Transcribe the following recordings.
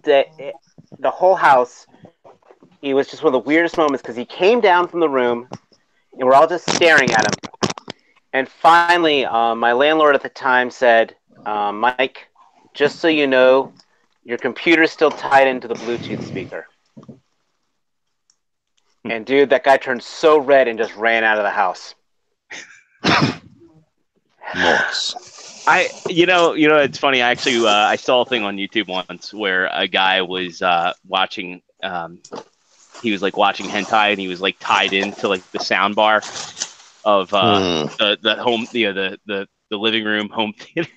day, the whole house, it was just one of the weirdest moments because he came down from the room and we're all just staring at him. And finally, my landlord at the time said, Mike, just so you know, your computer's still tied into the Bluetooth speaker. And dude, that guy turned so red and just ran out of the house. Nice. It's funny. Actually, I saw a thing on YouTube once where a guy was watching. He was like watching hentai, and he was like tied into like the sound bar of the home, the living room home theater.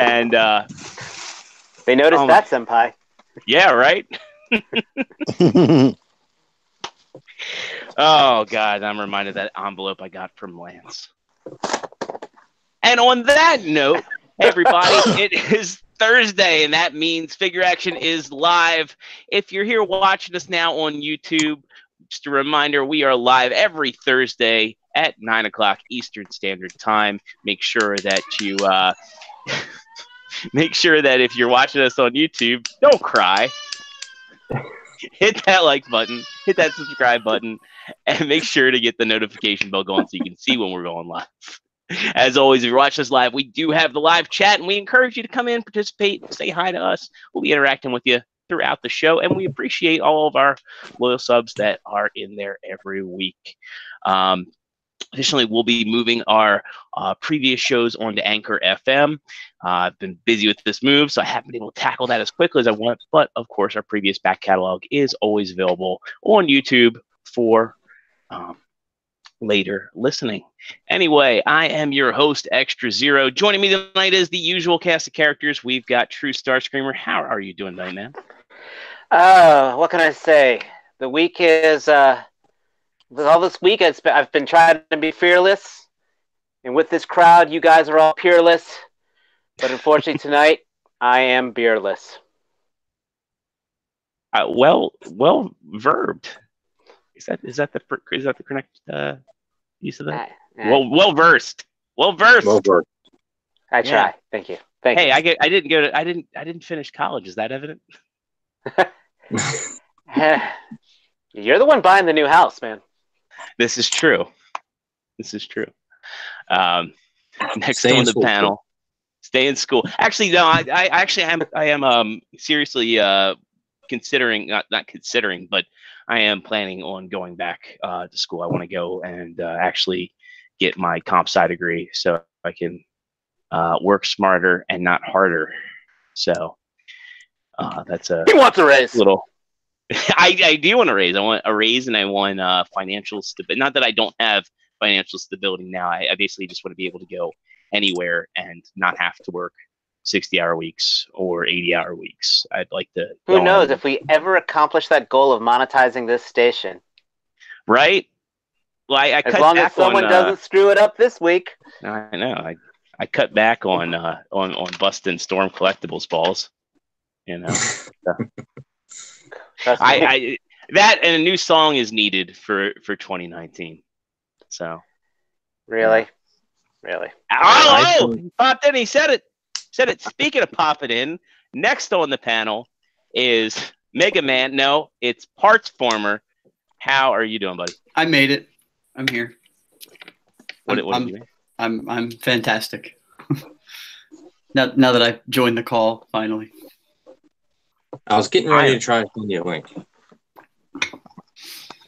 And they noticed that, senpai. Yeah, right. Oh God, I'm reminded of that envelope I got from Lance. And on that note, hey everybody, it is Thursday, and that means Figure Action is live. If you're here watching us now on YouTube, just a reminder, we are live every Thursday at 9 o'clock Eastern Standard Time. Make sure that you if you're watching us on YouTube, don't cry. Hit that like button, hit that subscribe button, and make sure to get the notification bell going so you can see when we're going live. As always, if you're watching us live, we do have the live chat, and we encourage you to come in, participate, say hi to us. We'll be interacting with you throughout the show, and we appreciate all of our loyal subs that are in there every week. Additionally, we'll be moving our previous shows onto Anchor FM. I've been busy with this move, so I haven't been able to tackle that as quickly as I want. But, of course, our previous back catalog is always available on YouTube for later listening. Anyway, I am your host, Extra Zero. Joining me tonight is the usual cast of characters. We've got Trustarscreamer. How are you doing tonight, man? What can I say? The week is... all this week, I've been trying to be fearless, and with this crowd, you guys are all peerless. But unfortunately, tonight I am beerless. Well verbed. Is that the correct use of that? Well versed. I try. Yeah. Thank you. Hey, I didn't finish college. Is that evident? You're the one buying the new house, man. This is true. Next on the panel, stay in school. Actually, no. I am seriously considering, not considering, but I am planning on going back to school. I want to go and actually get my comp sci degree so I can work smarter and not harder. So that's a. He wants a raise. Little. I do want a raise. I want a raise, and I want financial stability. Not that I don't have financial stability now. I basically just want to be able to go anywhere and not have to work 60-hour weeks or 80-hour weeks. I'd like to. Who knows if we ever accomplish that goal of monetizing this station? Right. Well, as long as someone doesn't screw it up this week. I know. I cut back on Bustin Storm collectibles balls. You know. That and a new song is needed for 2019. So really. Oh, popped in. He said it. Speaking of popping in, next on the panel is Mega Man. No, it's Partsformer. How are you doing, buddy? I made it. I'm here. What did you mean? I'm fantastic. now that I've joined the call finally. I was getting ready to try to send you a link.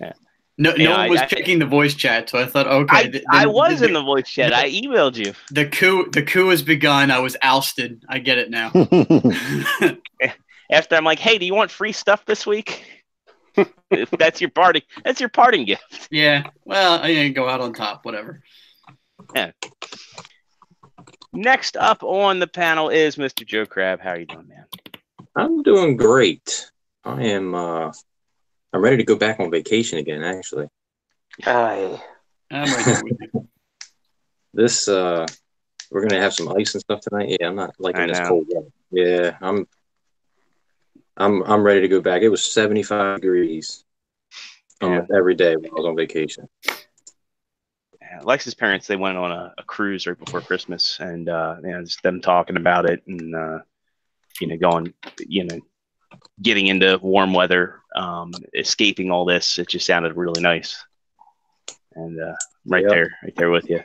Yeah. No one was checking the voice chat, so I thought, okay. I was in the voice chat. I emailed you. The coup has begun. I was ousted. I get it now. After I'm like, hey, do you want free stuff this week? If that's your parting gift. Yeah. Well, I didn't go out on top. Whatever. Yeah. Next up on the panel is Mr. Joe Crab. How are you doing, man? I'm doing great. I'm ready to go back on vacation again, actually. I'm right with you. This we're gonna have some ice and stuff tonight. Yeah, I'm not liking this cold weather. Yeah, I'm ready to go back. It was 75 degrees every day when I was on vacation. Alexa's parents, they went on a cruise right before Christmas, and just them talking about it, and going, getting into warm weather, escaping all this. It just sounded really nice. And right there with you.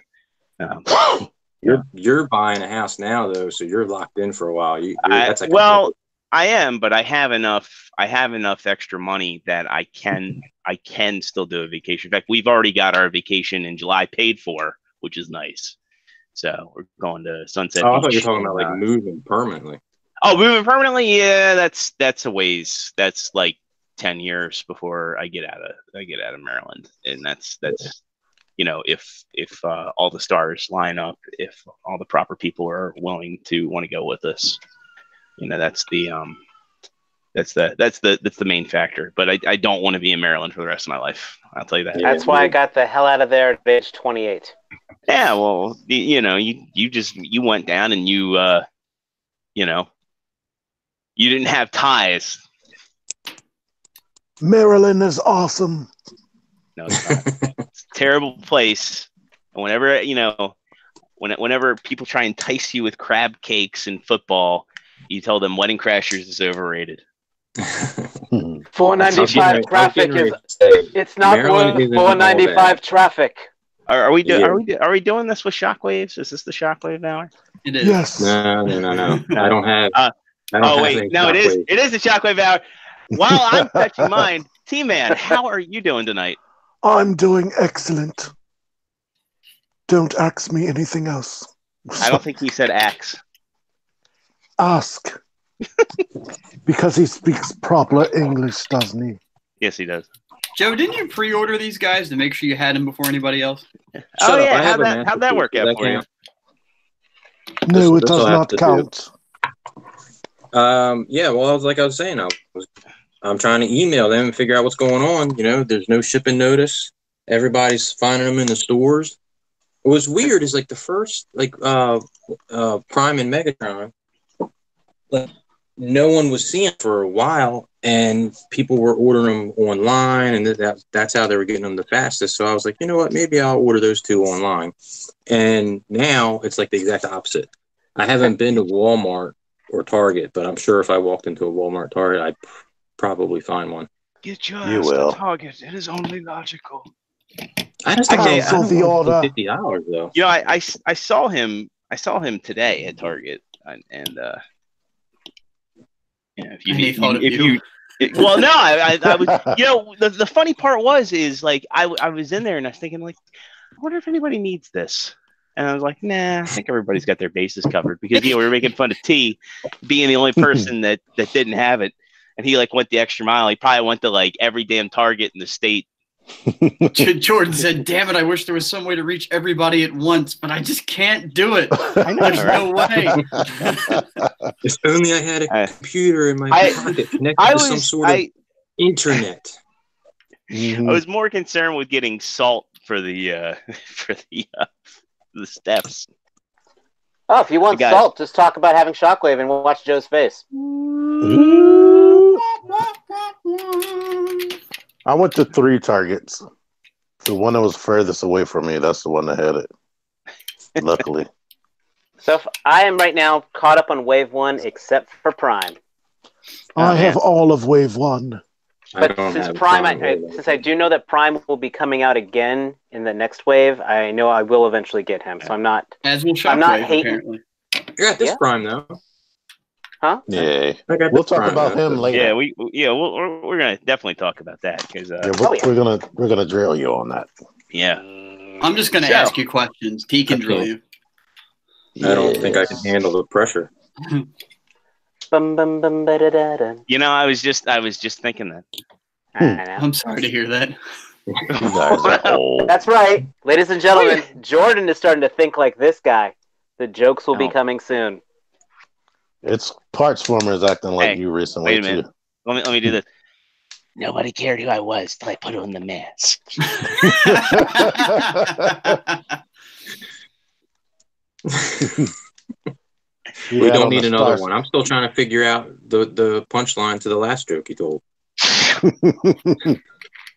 You're buying a house now though, so you're locked in for a while. I am, but I have enough extra money that I can still do a vacation. In fact, we've already got our vacation in July paid for, which is nice. So we're going to Sunset Beach. I thought you were talking about like moving permanently. Oh, moving permanently? Yeah, that's a ways. That's like 10 years before I get out of Maryland, and that's if all the stars line up, if all the proper people are willing to want to go with us, that's the main factor. But I don't want to be in Maryland for the rest of my life. I'll tell you that. That's why I got the hell out of there at age 28. Yeah, well, you went down and you didn't have ties. Maryland is awesome. No, it's not. It's a terrible place. And whenever people try and entice you with crab cakes and football, you tell them Wedding Crashers is overrated. 495 traffic it's not worth 495 traffic. Are we doing this with shockwaves? Is this the shockwave hour? It is. Yes. No. I don't have. It is the shockwave hour. While I'm touching mine, TMan, how are you doing tonight? I'm doing excellent. Don't ask me anything else. I don't think he said axe. Ask. Because he speaks proper English, doesn't he? Yes, he does. Joe, didn't you pre-order these guys to make sure you had them before anybody else? How'd that work out for you? No, it does not count. Well, like I was saying, I'm trying to email them and figure out what's going on. There's no shipping notice. Everybody's finding them in the stores. What was weird is like the first Prime and Megatron, no one was seeing for a while, and people were ordering them online, and that's how they were getting them the fastest. So I was like, you know what, maybe I'll order those two online. And now it's like the exact opposite. I haven't been to Walmart or Target, but I'm sure if I walked into a Walmart, Target, I'd probably find one. Get your ass to Target. It is only logical. I just cancel the order. $50 though. I saw him today at Target, and well, no, I was, the funny part is like I was in there and I was thinking like, I wonder if anybody needs this. And I was like, nah, I think everybody's got their bases covered, because we were making fun of T being the only person that didn't have it, and he went the extra mile. He probably went to every damn Target in the state. Jordan said, "Damn it! I wish there was some way to reach everybody at once, but I just can't do it. I know, There's no way." If only I had a computer in my pocket connected to some sort of internet. I was more concerned with getting salt for the steps. Oh, if you want salt, just talk about having Shockwave and watch Joe's face. I went to 3 Targets. The one that was furthest away from me, that's the one that had it. Luckily. So I am right now caught up on Wave 1 except for Prime. I have all of Wave 1. But since since I do know that Prime will be coming out again in the next wave, I know I will eventually get him. So I'm not. As will Shockwave, I'm not hating. apparently. You got this Prime though. Huh? Yeah. We'll talk about him later. Yeah, we're gonna definitely talk about that, because we're gonna drill you on that. Yeah. I'm just gonna ask you questions. T can drill you. I don't think I can handle the pressure. I was just thinking that. I'm sorry to hear that. You guys are old. That's right, ladies and gentlemen. Jordan is starting to think like this guy. The jokes will be coming soon. It's Partsformer is acting like you recently. Wait a minute. Let me do this. Nobody cared who I was till I put on the mask. We don't need another one. I'm still trying to figure out the punchline to the last joke you told.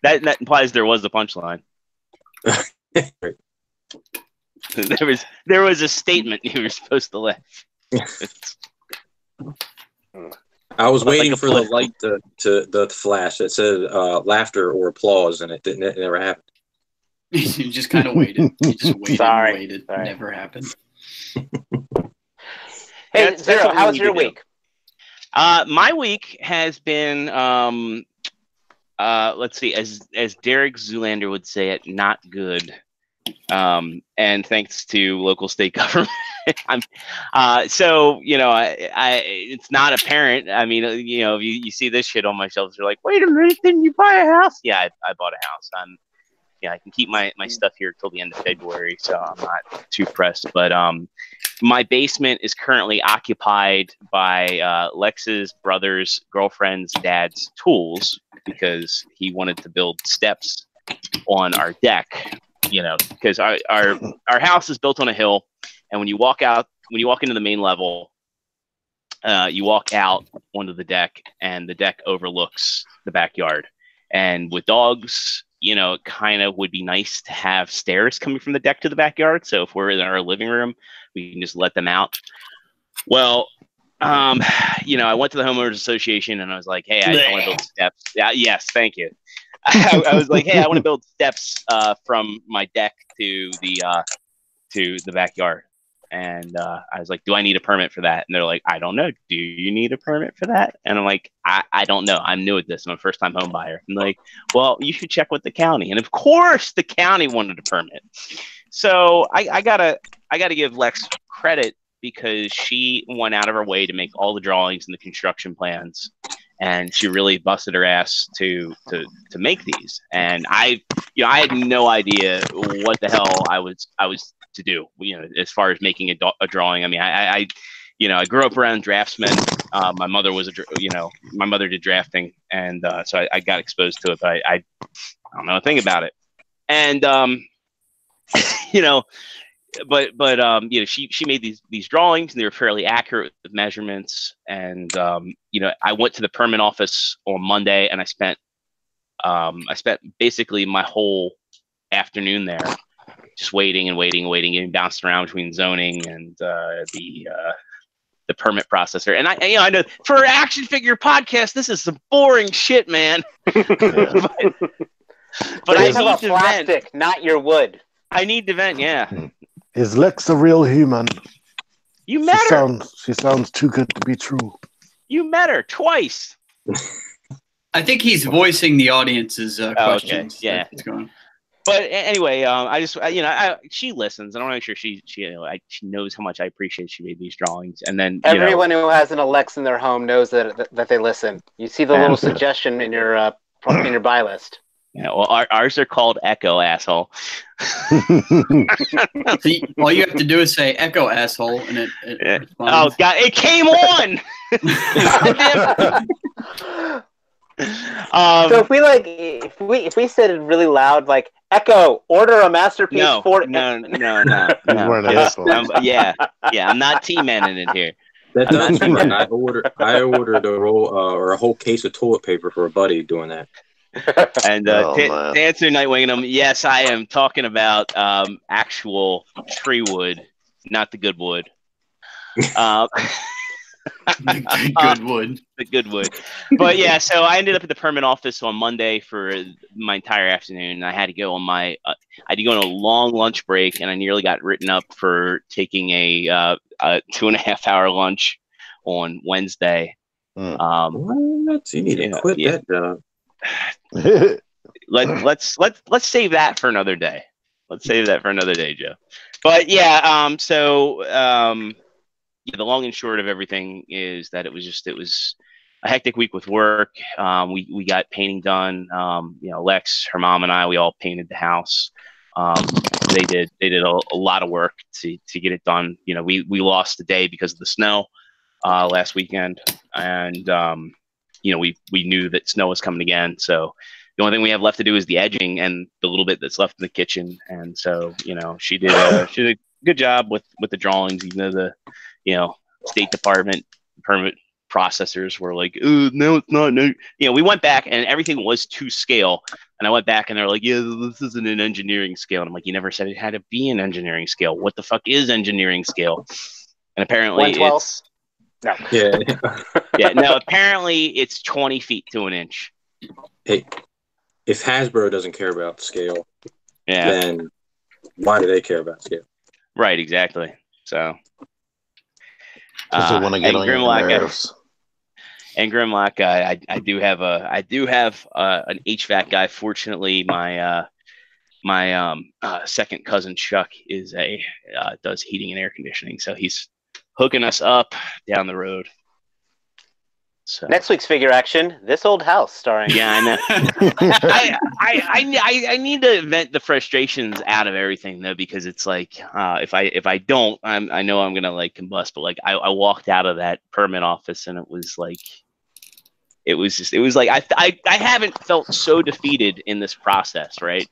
That implies there was a punchline. There was a statement you were supposed to laugh. I was waiting like for the light to flash that said laughter or applause, and it never happened. You just kind of waited. You just waited Sorry. and waited. Sorry. Never happened. Hey, That's Zero, what we how was need your to do. week? My week has been let's see, as Derek Zoolander would say it, not good. And thanks to local state government. So it's not apparent. I mean, if you see this shit on my shelves, you're like, wait a minute, didn't you buy a house? Yeah, I bought a house. I can keep my stuff here till the end of February, so I'm not too pressed. But my basement is currently occupied by Lex's brother's girlfriend's dad's tools because he wanted to build steps on our deck. Because our house is built on a hill, and when you walk into the main level, you walk out onto the deck, and the deck overlooks the backyard. And with dogs, it kind of would be nice to have stairs coming from the deck to the backyard. So if we're in our living room, we can just let them out. Well, I went to the homeowners association and I was like, hey, I want to build steps. Yeah, yes, thank you. I was like, hey, I want to build steps from my deck to the backyard. And I was like, do I need a permit for that? And they're like, I don't know. Do you need a permit for that? And I'm like, I don't know. I'm new at this. I'm a first-time home buyer. And like, well, you should check with the county. And of course, the county wanted a permit. So I gotta give Lex credit because she went out of her way to make all the drawings and the construction plans, and she really busted her ass to make these. And I had no idea what the hell I was to do, as far as making a drawing. I mean, I grew up around draftsmen. My mother was my mother did drafting, and so I got exposed to it, but I don't know a thing about it. And she made these drawings, and they were fairly accurate with measurements. And I went to the permit office on Monday, and I spent basically my whole afternoon there, just waiting, getting bounced around between zoning and the permit processor. And I know for an action figure podcast, this is some boring shit, man. but I need to plastic, vent. not your wood. I need to vent. Yeah. Is Lex a real human? You met her. She sounds too good to be true. You met her twice. I think he's voicing the audience's questions. Okay. Yeah. That's going. But anyway, I just she listens, and I want to make sure she knows how much I appreciate she made these drawings. And then everyone who has an Alexa in their home knows that they listen. You see the little suggestion in your buy list. Yeah, well, ours are called Echo, asshole. So all you have to do is say Echo, asshole, and it responds. Oh God, it came on. So if we said it really loud, like Echo, order a masterpiece for no. Yeah, I'm not TMan in it here. That doesn't mean I ordered a roll or a whole case of toilet paper for a buddy doing that. And to answer Nightwing, yes, I am talking about actual tree wood, not the good wood. The good wood. But yeah, so I ended up at the permit office on Monday for my entire afternoon. I had to go on I had to go on a long lunch break, and I nearly got written up for taking a 2.5-hour lunch on Wednesday. What? You need to quit that job. Let's save that for another day. Let's save that for another day, Joe. But yeah, the long and short of everything is that it was a hectic week with work. We got painting done. Lex, her mom, and I, we all painted the house. They did a lot of work to get it done. We lost a day because of the snow last weekend, and we knew that snow was coming again. So the only thing we have left to do is the edging and the little bit that's left in the kitchen. And so she did a good job with the drawings, even though the State Department permit processors were like, no, it's not. No. We went back and everything was to scale. And I went back and they're like, yeah, this isn't an engineering scale. And I'm like, you never said it had to be an engineering scale. What the fuck is engineering scale? And apparently 112. it's No. Yeah. Yeah, no, apparently it's 20 feet to an inch. Hey, if Hasbro doesn't care about scale, Yeah, then why do they care about scale? right, exactly. So, Because they want to get on your nerves. And Grimlock, I do have an HVAC guy. Fortunately, my second cousin Chuck does heating and air conditioning, so he's hooking us up down the road. So Next week's figure action: This Old House, starring. yeah, I know. I need to vent the frustrations out of everything though, because it's like if I don't, I know I'm gonna like combust. But like I walked out of that permit office and it was like I haven't felt so defeated in this process, right?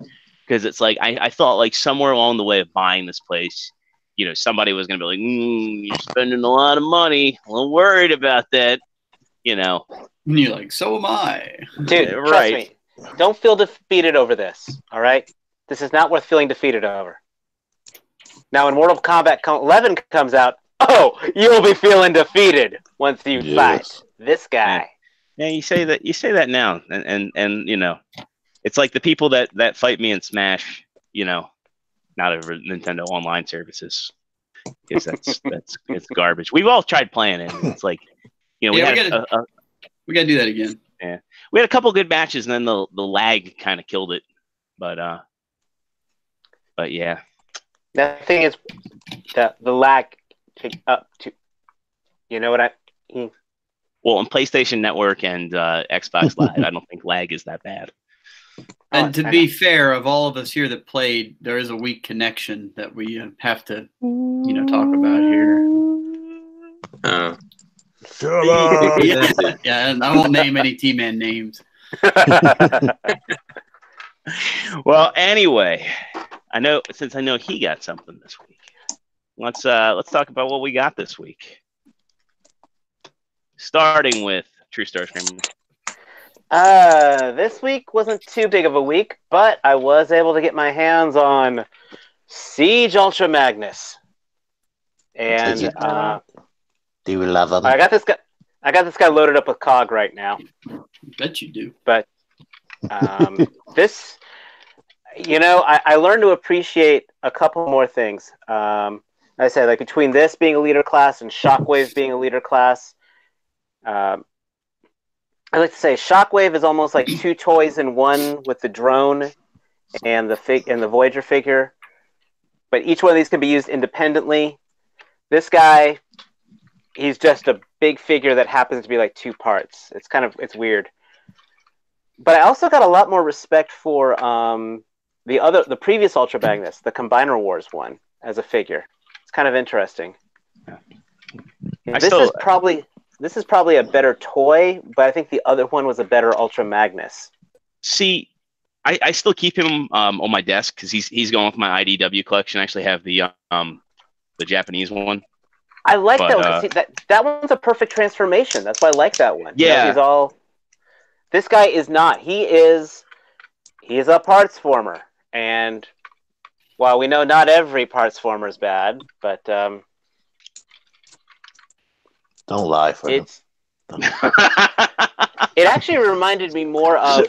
Because it's like I thought like somewhere along the way of buying this place, you know, somebody was gonna be like, you're spending a lot of money. I'm worried about that, you know. And you're like, so am I. Dude, Yeah, trust right. me. Don't feel defeated over this, all right? This is not worth feeling defeated over. Now, when Mortal Kombat 11 comes out, oh, you'll be feeling defeated once you fight this guy. Yeah, you say that now, and you know, it's like the people that fight me in Smash, you know, not over Nintendo Online services, because it's garbage. We've all tried playing it. And it's like, you know, we gotta do that again. Yeah, we had a couple good matches, and then the lag kind of killed it. But yeah. The thing is, the lag up to, you know what I mean? Well, on PlayStation Network and Xbox Live, I don't think lag is that bad. And to be fair, of all of us here that played, there is a weak connection that we have to, you know, talk about here. Shut up. Yeah, and I won't name any TMan names. Well, anyway, I know he got something this week. Let's talk about what we got this week. Starting with Trustarscreamer. This week wasn't too big of a week, but I was able to get my hands on Siege Ultra Magnus. And do you love him? I got this guy loaded up with COG right now. Bet you do. But this, you know, I learned to appreciate a couple more things. I said, like, between this being a leader class and Shockwave being a leader class, I like to say Shockwave is almost like two toys in one, with the drone and the Voyager figure. But each one of these can be used independently. This guy, he's just a big figure that happens to be like two parts. It's weird. But I also got a lot more respect for the previous Ultra Magnus, the Combiner Wars one, as a figure. It's kind of interesting. This is probably a better toy, but I think the other one was a better Ultra Magnus. See, I still keep him on my desk because he's going with my IDW collection. I actually have the Japanese one. I like that one. See, that one's a perfect transformation. That's why I like that one. Yeah. You know, this guy is not. He is a Partsformer, and while we know not every Partsformer is bad, but don't lie for him. It actually reminded me more of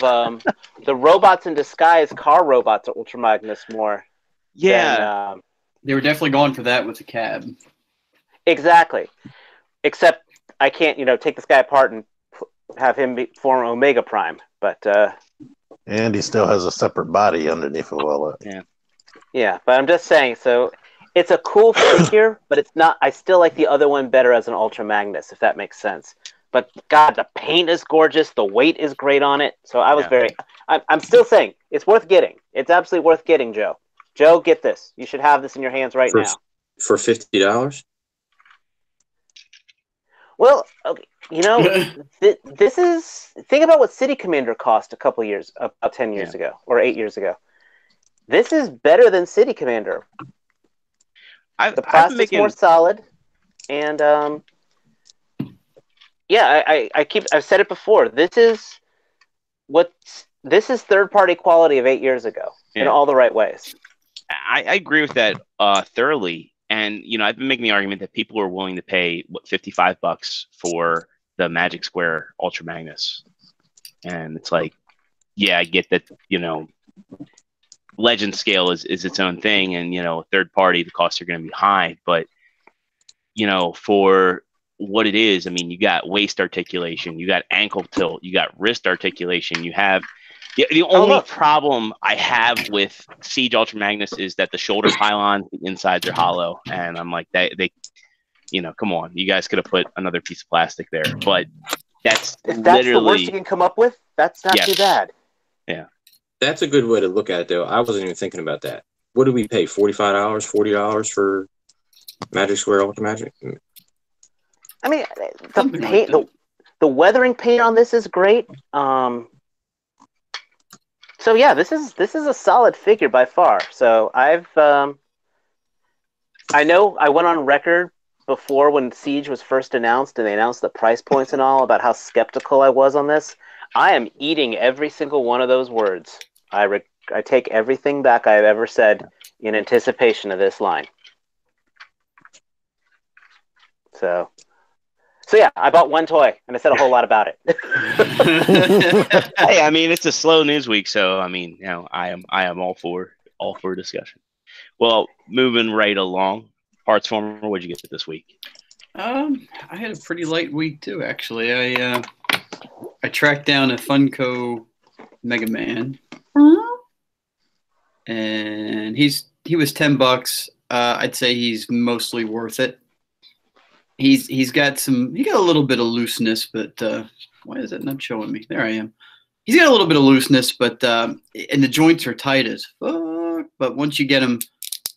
the robots in disguise car robots at Ultra Magnus more. Yeah. Than, they were definitely going for that with the cab. Exactly. Except I can't, take this guy apart and have him form Omega Prime. But and he still has a separate body underneath of all that. Yeah. Yeah, but I'm just saying, so it's a cool figure, but it's not. I still like the other one better as an Ultra Magnus, if that makes sense. But God, the paint is gorgeous. The weight is great on it. So I was I'm still saying it's worth getting. It's absolutely worth getting, Joe. Joe, get this. You should have this in your hands right now. For $50? Well, okay, this is. Think about what City Commander cost about 10 years ago, or 8 years ago. This is better than City Commander. The plastic's more solid, and I've said it before. This is third-party quality of 8 years ago in all the right ways. I agree with that thoroughly, And I've been making the argument that people are willing to pay $55 for the Magic Square Ultra Magnus, and it's like, yeah, I get that. Legend scale is its own thing, and third party, the costs are going to be high, but for what it is, I mean, you got waist articulation, you got ankle tilt, you got wrist articulation, you have the only problem I have with Siege Ultra Magnus is that the shoulder pylon, the insides are hollow, and I'm like, they come on, you guys could have put another piece of plastic there, but that's the worst you can come up with. That's not too bad. Yeah, that's a good way to look at it, though. I wasn't even thinking about that. What did we pay? $45, $40 for Magic Square Ultra Magic? I mean, the paint, the weathering paint on this is great. So yeah, this is a solid figure by far. So I know I went on record before when Siege was first announced and they announced the price points and all about how skeptical I was on this. I am eating every single one of those words. I take everything back I've ever said in anticipation of this line. So yeah, I bought one toy and I said a whole lot about it. Hey, I mean, it's a slow news week, so I mean, I am all for discussion. Well, moving right along, Partsformer, what'd you get this week? I had a pretty light week too, actually. I tracked down a Funko Mega Man, and he was $10. I'd say he's mostly worth it. He's got a little bit of looseness, but why is it not showing me? There I am. He's got a little bit of looseness, but and the joints are tight as fuck. But once you get him,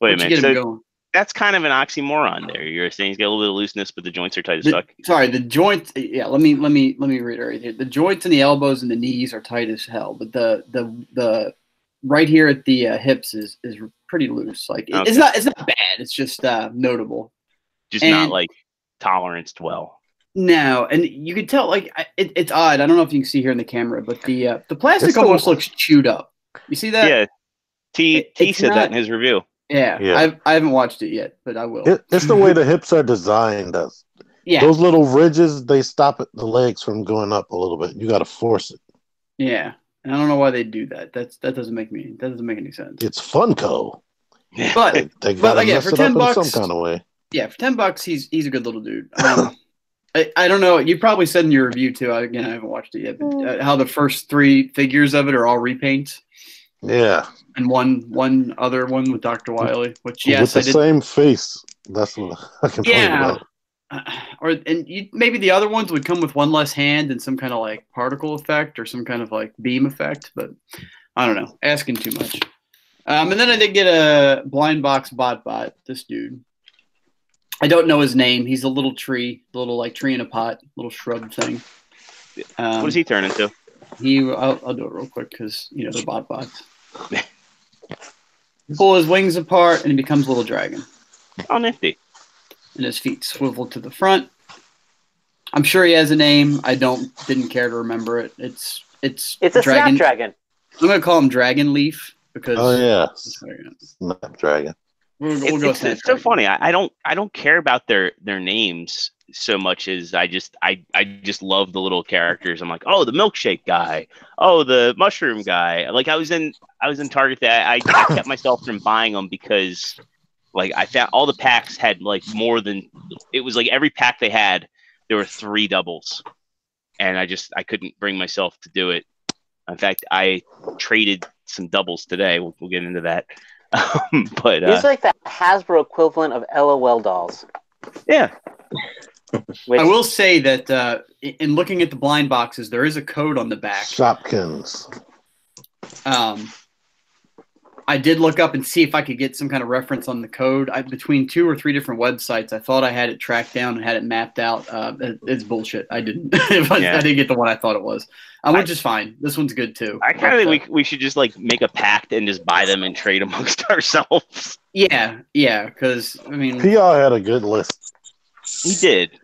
going, that's kind of an oxymoron there. You're saying he's got a little bit of looseness, but the joints are tight as fuck. Sorry, the joints. Yeah, let me reiterate here. The joints and the elbows and the knees are tight as hell, but the right here at the hips is pretty loose. Like okay. It's not bad. It's just notable. Just not like toleranced well. No, and you can tell like it's odd. I don't know if you can see here in the camera, but the plastic almost looks chewed up. You see that? Yeah. T said that in his review. Yeah. I haven't watched it yet, but I will. It's the way the hips are designed. Yeah. Those little ridges, they stop the legs from going up a little bit. You got to force it. Yeah. And I don't know why they do that. That doesn't make any sense. It's Funko. But they got to mess for it up $10 in some kind of way. Yeah, for $10, he's a good little dude. I don't know. You probably said in your review too. I haven't watched it yet. But, how the first 3 figures of it are all repaints. Yeah. And one other one with Dr. Wily, which with the same face. That's what I complain about. Maybe the other ones would come with one less hand and some kind of like particle effect or some kind of like beam effect, but I don't know. Asking too much. And then I did get a blind box bot. This dude. I don't know his name. He's a little tree, like tree in a pot, little shrub thing. What does he turn into? I'll do it real quick because they're bots. Pull his wings apart and he becomes a little dragon. Oh, nifty. And his feet swivel to the front. I'm sure he has a name. I didn't care to remember it. It's a Snapdragon. I'm gonna call him Dragon Leaf because Snapdragon. It's so funny. I don't care about their names so much as I just love the little characters. I'm like, oh, the milkshake guy, oh, the mushroom guy. Like I was in Target that I kept myself from buying them because like I found all the packs had like more than, it was like every pack they had there were 3 doubles, and I couldn't bring myself to do it. In fact, I traded some doubles today. We'll get into that. But it's like the Hasbro equivalent of LOL dolls. Yeah. I will say that in looking at the blind boxes, there is a code on the back. Shopkins. I did look up and see if I could get some kind of reference on the code. Between 2 or 3 different websites, I thought I had it tracked down and had it mapped out. It's bullshit. I didn't. I didn't get the one I thought it was. Which is fine. This one's good too. I kind of think we should just like make a pact and just buy them and trade amongst ourselves. Yeah, because I mean, PR had a good list. He did.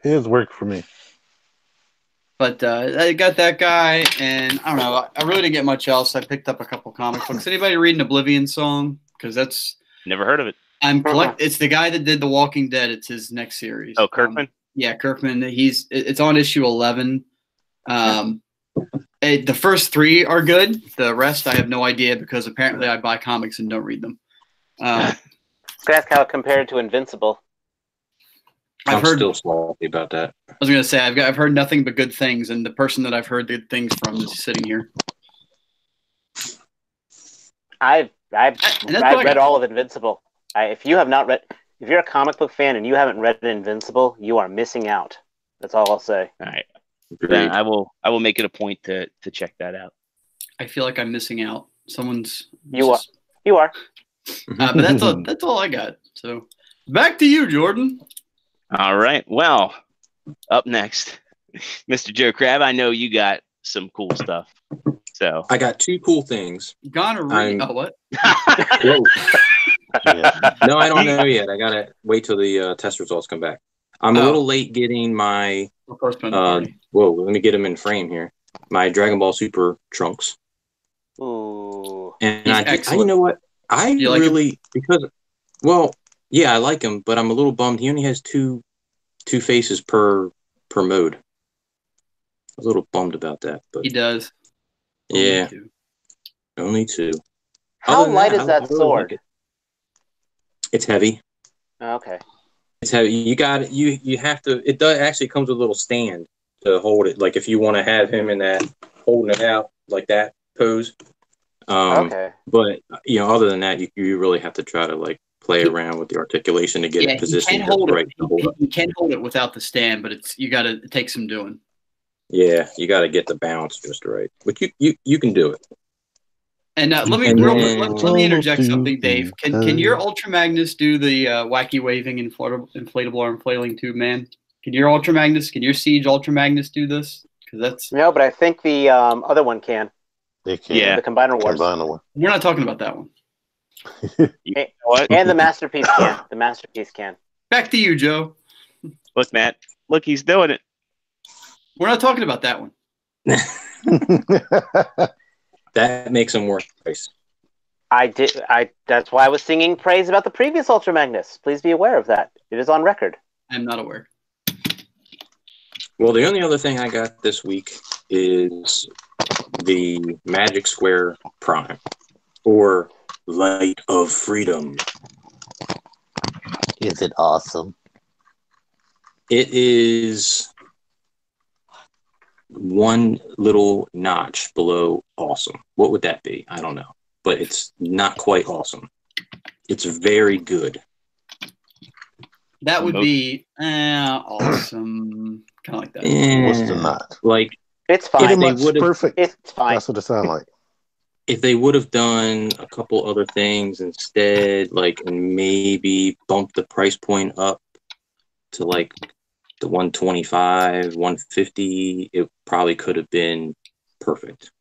His worked for me. But I got that guy, and I don't know. I really didn't get much else. I picked up a couple comic books. Anybody read an Oblivion Song? Because that's never heard of it. It's the guy that did The Walking Dead. It's his next series. Oh, Kirkman. Yeah, Kirkman. It's on issue 11. The first 3 are good. The rest I have no idea because apparently I buy comics and don't read them. Ask how it compared to Invincible. I'm still salty about that. I was going to say I've heard nothing but good things, and the person that I've heard good things from is sitting here. I've read all of Invincible. If you're a comic book fan and you haven't read Invincible, you are missing out. That's all I'll say. All right. Then I will make it a point to check that out. I feel like I'm missing out. You are. But that's all I got. So back to you, Jordan. All right. Well, up next, Mr. Joe Crab. I know you got some cool stuff. So I got 2 cool things. Gonorrhea. Oh, what? No, I don't know yet. I gotta wait till the test results come back. I'm a little late getting my. Whoa, let me get them in frame here. My Dragon Ball Super trunks. Ooh. And you know what? I really because yeah, I like him, but I'm a little bummed. He only has two faces per mode. I was a little bummed about that, but he does. Yeah, only 2. How light is that sword? Like it's heavy. Okay. It's heavy. You have to. It does actually comes with a little stand to hold it. Like if you want to have him in that holding it out like that pose. Okay. But other than that, you really have to try to like play around with the articulation to get it positioned right. You can hold it without the stand, but it takes some doing. Yeah, you got to get the balance just right. But you can do it. And let me interject something, Dave. Can your Ultra Magnus do the wacky waving inflatable or flailing tube man? Can your Siege Ultra Magnus do this? No, but I think the other one can. They can. Yeah. The Combiner Wars. We're not talking about that one. And the Masterpiece can. The Masterpiece can. Back to you, Joe. Look, Matt. Look, he's doing it. We're not talking about that one. That makes him worth price. That's why I was singing praise about the previous Ultra Magnus. Please be aware of that. It is on record. I'm not aware. Well, the only other thing I got this week is the Magic Square Prime, or Light of Freedom. Is it awesome? It is one little notch below awesome. What would that be? I don't know. But it's not quite awesome. It's very good. That would be awesome. Kind of like that. What's the not? Like, it's fine. It's perfect. It's fine. That's what it sounds like. If they would have done a couple other things instead, like, and maybe bumped the price point up to like the 125, 150, it probably could have been perfect.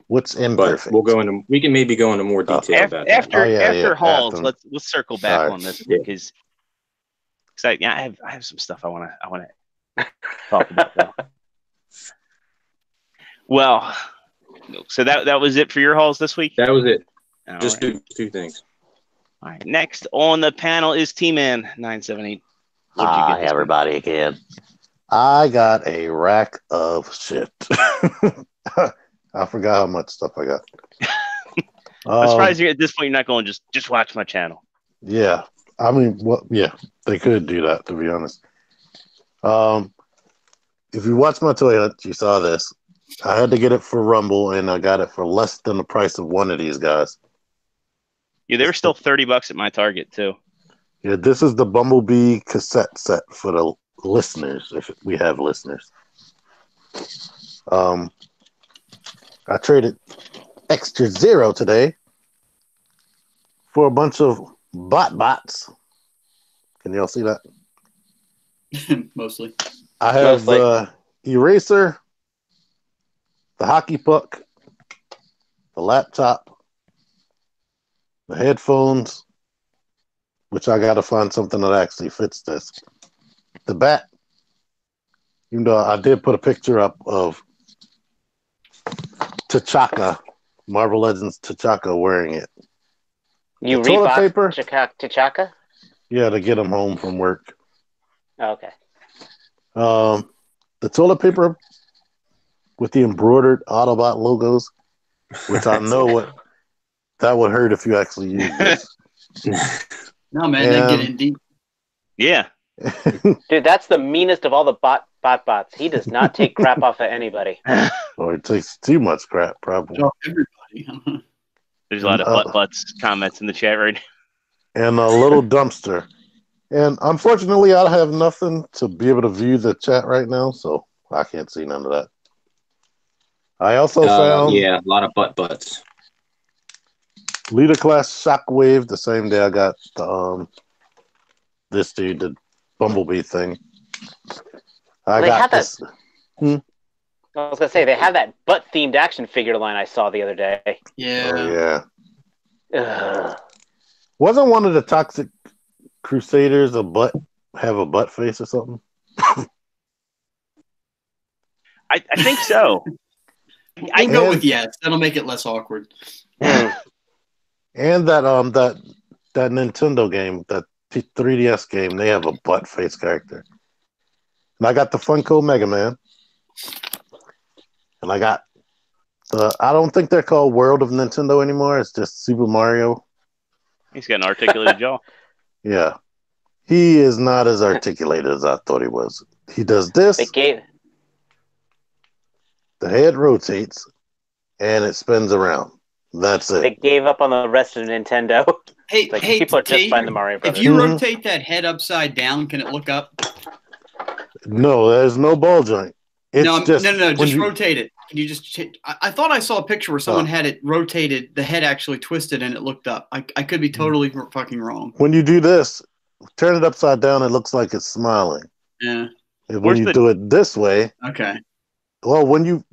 What's imperfect? But we can maybe go into more detail about that. After Halls, let's circle back on this because I have some stuff I want to talk about though. Well, so that was it for your Halls this week? That was it. All Just right. two things. All right. Next on the panel is TMan 978. Hi, everybody again. I got a rack of shit. I forgot how much stuff I got. I'm surprised at this point you're not going just watch my channel. Yeah. I mean, they could do that, to be honest. If you watch my toy hunt, you saw this. I had to get it for Rumble, and I got it for less than the price of one of these guys. Yeah, they were still $30 at my Target too. Yeah, this is the Bumblebee cassette set for the listeners, if we have listeners. I traded Extra Zero today for a bunch of bots. Can y'all see that? Mostly. I have Eraser, the hockey puck, the laptop, the headphones, which I got to find something that actually fits this. The bat, even though I did put a picture up of T'Chaka, Marvel Legends T'Chaka wearing it. You the toilet rebought paper. T'Chaka? Yeah, to get him home from work. Oh, okay. The toilet paper with the embroidered Autobot logos, which I know that would hurt if you actually use this. No, man, they get in deep. Yeah. Dude, that's the meanest of all the bots. He does not take crap off of anybody. Or it takes too much crap, probably. So everybody. There's a lot of butts comments in the chat right now. And a little dumpster. And unfortunately, I have nothing to be able to view the chat right now, so I can't see none of that. I also found a lot of butts. Leader Class Shockwave the same day I got this dude, the Bumblebee thing. I got this. I was gonna say they have that butt-themed action figure line I saw the other day. Yeah. Oh, yeah. Wasn't one of the Toxic Crusaders have a butt face or something? I think so. I go with yes. That'll make it less awkward. And that Nintendo game, that 3DS game, they have a butt face character. And I got the Funko Mega Man. And I got I don't think they're called World of Nintendo anymore. It's just Super Mario. He's got an articulated jaw. Yeah. He is not as articulated as I thought he was. He does this. The head rotates and it spins around. That's it. They gave up on the rest of Nintendo. Hey, people are just buying the Mario Brothers. If you rotate that head upside down, can it look up? No, there's no ball joint. No, just rotate it. Can you just? I thought I saw a picture where someone had it rotated, the head actually twisted, and it looked up. I could be totally fucking wrong. When you do this, turn it upside down, it looks like it's smiling. Yeah. When you do it this way, okay. Well, when you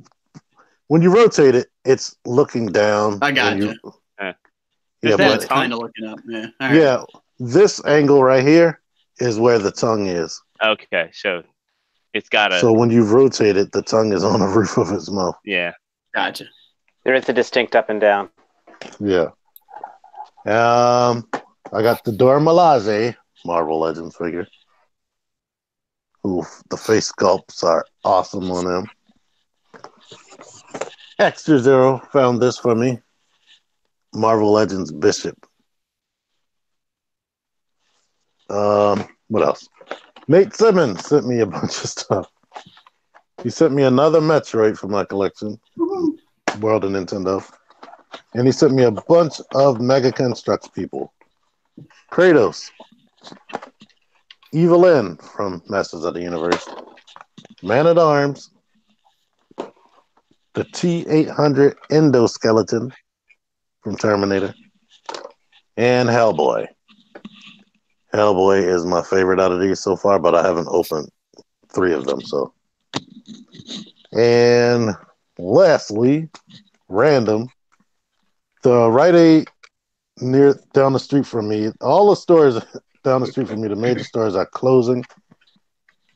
rotate it, it's looking down. I got you. Yeah, but it's kind of looking up. Yeah. All right. Yeah. This angle right here is where the tongue is. Okay, so it's got a. So when you rotate it, the tongue is on the roof of its mouth. Yeah. Gotcha. There is a distinct up and down. Yeah. I got the Dora Milaje Marvel Legends figure. Oof, the face sculpts are awesome on them. Extra Zero found this for me. Marvel Legends Bishop. What else? Nate Simmons sent me a bunch of stuff. He sent me another Metroid for my collection. World of Nintendo. And he sent me a bunch of Mega Constructs people. Kratos. Evelyn from Masters of the Universe. Man-at-Arms. The T-800 Endoskeleton from Terminator. And Hellboy. Hellboy is my favorite out of these so far, but I haven't opened 3 of them. So, and lastly, random, the Rite Aid down the street from me. All the stores down the street from me, the major stores are closing.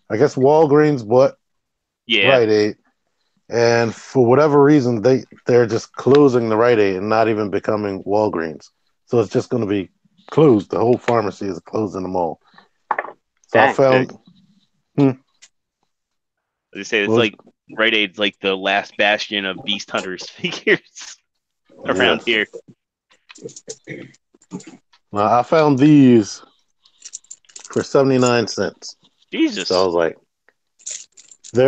I guess Walgreens bought Rite Aid, and for whatever reason, they're just closing the Rite Aid and not even becoming Walgreens. So it's just going to be closed. The whole pharmacy is closed in the mall. So I found. They say it's like Rite Aid's like the last bastion of Beast Hunters figures around here. Well, I found these for 79 cents. Jesus. So I was like,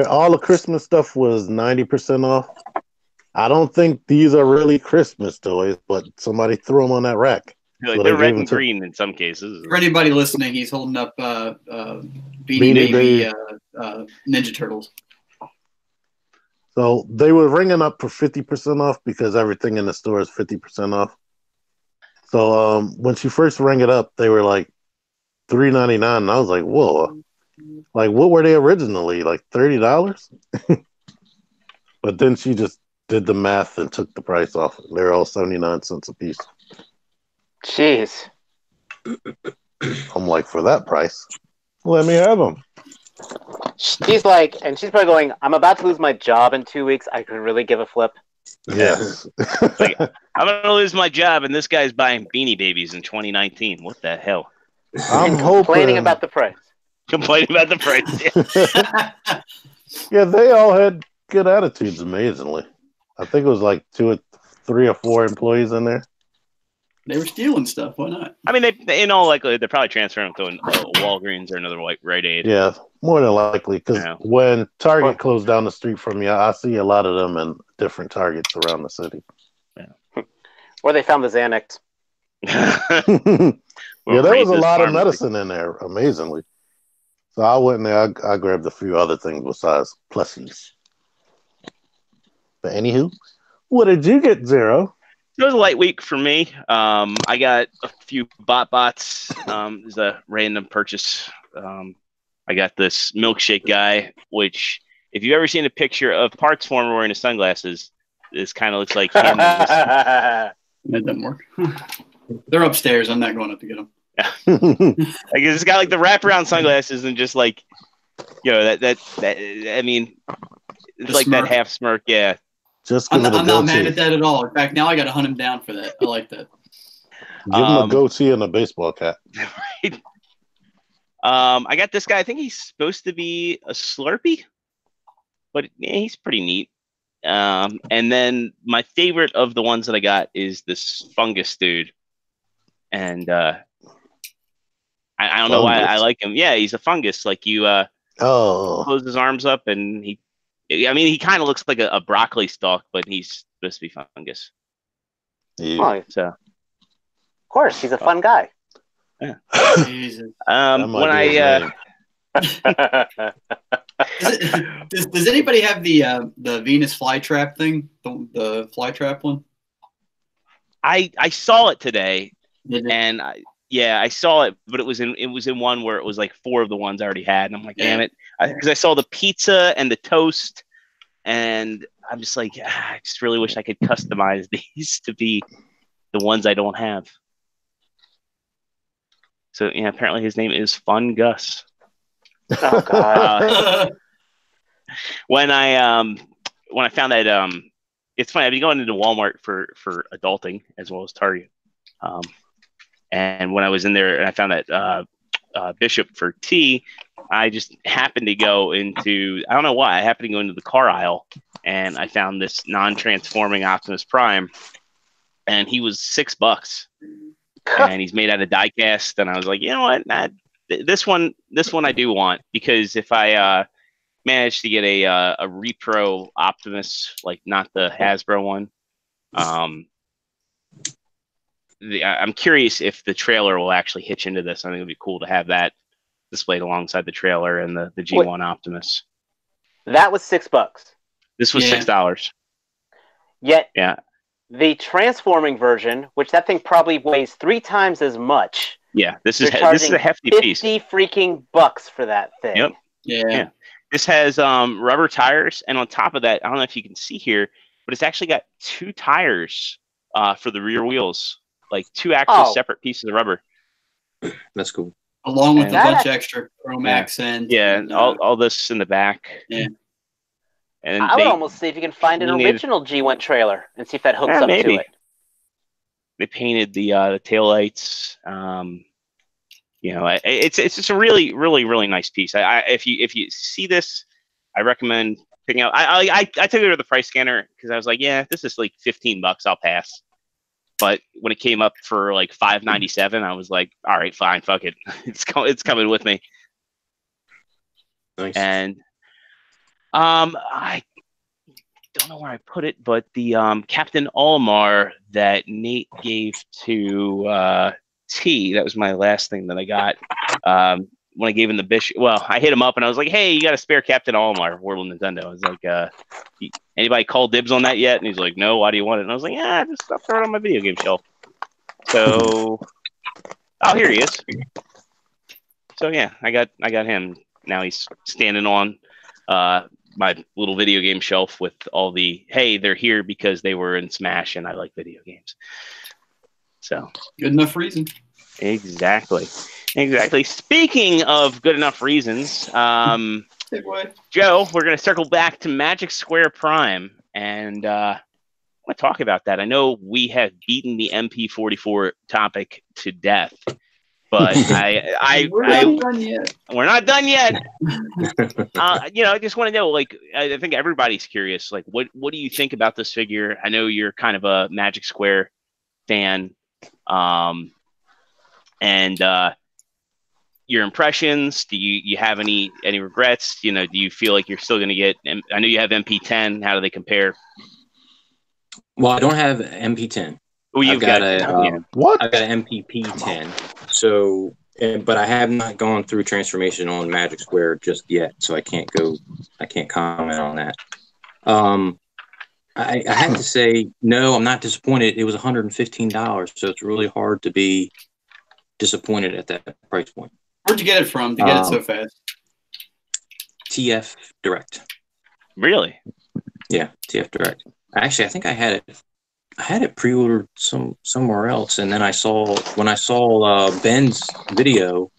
all the Christmas stuff was 90% off. I don't think these are really Christmas toys, but somebody threw them on that rack. Like they're red and green in some cases. For anybody listening, he's holding up Beanie Baby Ninja Turtles. So they were ringing up for 50% off because everything in the store is 50% off. So when she first rang it up, they were like $3.99, and I was like, whoa. Like, what were they originally? Like $30? But then she just did the math and took the price off. They're all 79 cents a piece. Jeez. I'm like, for that price, let me have them. She's like, and she's probably going, I'm about to lose my job in 2 weeks. I could really give a flip. Yes. Like, I'm gonna lose my job, and this guy's buying Beanie Babies in 2019. What the hell? I'm And complaining hoping. about the price. Complaining about the price. Yeah, they all had good attitudes. Amazingly, I think it was like 3 or 4 employees in there. They were stealing stuff. Why not? I mean, they in all likelihood they're probably transferring to a Walgreens or another Rite Aid. Yeah, more than likely, because Yeah. when Target closed down the street from you, I see a lot of them in different Targets around the city. Or they found the Xanax. Yeah, there was a lot of pharmacy. medicine in there, amazingly. So I went in there. I grabbed a few other things besides plushies. But anywho, what did you get, Zero? It was a light week for me. I got a few bots. It was a random purchase. I got this milkshake guy, which, if you've ever seen a picture of Partsformer wearing his sunglasses, this kind of looks like him. That doesn't work. They're upstairs. I'm not going up to get them. Like, it's got like the wraparound sunglasses and just like, that I mean, it's The like smirk. that half smirk. Yeah. Just I'm give not, it a I'm not mad goatee. at that at all. In fact, now I got to hunt him down for that. I like that. Give him a goatee and a baseball cap. Right. I got this guy. I think he's supposed to be a Slurpee, but yeah, he's pretty neat. And then my favorite of the ones that I got is this fungus dude. And I don't know why I like him. Yeah, he's a fungus. Like, you close his arms up, and he kind of looks like a broccoli stalk, but he's supposed to be fungus. Yeah. Oh, So, of course, he's a fun guy. yeah. Jesus. That might When be his I name. Does anybody have the Venus flytrap thing? The flytrap one? I saw it today, Did it? and I saw it, but it was in one where it was like 4 of the ones I already had, and I'm like, damn it, because I saw the pizza and the toast, and I'm just like, I just really wish I could customize these to be the ones I don't have. So yeah, apparently his name is Fun Gus. Oh God. When I found that, it's funny, I've been going into Walmart for adulting as well as Target. And when I was in there and I found that Bishop for tea, I just happened to go into, I don't know why, I happened to go into the car aisle, and I found this non-transforming Optimus Prime, and he was $6. And he's made out of die cast, and I was like, you know what, this one I do want, because if I managed to get a repro Optimus, like not the Hasbro one, I'm curious if the trailer will actually hitch into this. I think it'd be cool to have that displayed alongside the trailer and the G1 Optimus. That was $6. This was $6. Yet, yeah, the transforming version, which that thing probably weighs 3 times as much. Yeah, this is a hefty 50 piece. freaking bucks for that thing. Yep. Yeah. This has rubber tires, and on top of that, I don't know if you can see here, but it's actually got 2 tires for the rear wheels, like 2 actual separate pieces of rubber. That's cool. Along with a bunch extra chrome accent. Yeah, and all this in the back. Yeah. And I would almost see if you can find an original G1 trailer and see if that hooks up to it. They painted the taillights. It's just a really, really, really nice piece. If you see this, I recommend picking out. I took it to the price scanner because I was like, yeah, this is like $15. I'll pass. But when it came up for like $5.97, I was like, all right, fine, fuck it. It's coming with me. Nice. And I don't know where I put it, but the Captain Olimar that Nate gave to T, that was my last thing that I got. When I gave him the Bishop, well, I hit him up and I was like, hey, you got a spare Captain Olimar, World of Nintendo. I was like, anybody call dibs on that yet? And he's like, no, why do you want it? And I was like, yeah, just I'll throw it on my video game shelf. So, here he is. So yeah, I got him. Now he's standing on my little video game shelf with all the, hey, they're here because they were in Smash and I like video games. So good enough reason. Exactly. Speaking of good enough reasons, Joe, we're going to circle back to Magic Square Prime. And want to talk about that. I know we have beaten the MP44 topic to death, but We're not done yet. we're not done yet. I just want to know, like, I think everybody's curious, like, what do you think about this figure? I know you're kind of a Magic Square fan, and your impressions. Do you have any regrets? Do you feel like you're still going to get? I know you have MP10. How do they compare? Well, I don't have MP10. Oh, you've got a What? I've got an MPP10. So, but I have not gone through transformation on Magic Square just yet, so I can't comment on that. I have to say, no, I'm not disappointed. It was $115, so it's really hard to be disappointed at that price point. Where'd you get it from to get it so fast? TF Direct. Really? Yeah, TF Direct. Actually, I think I had it pre-ordered somewhere else, and then when I saw Ben's video,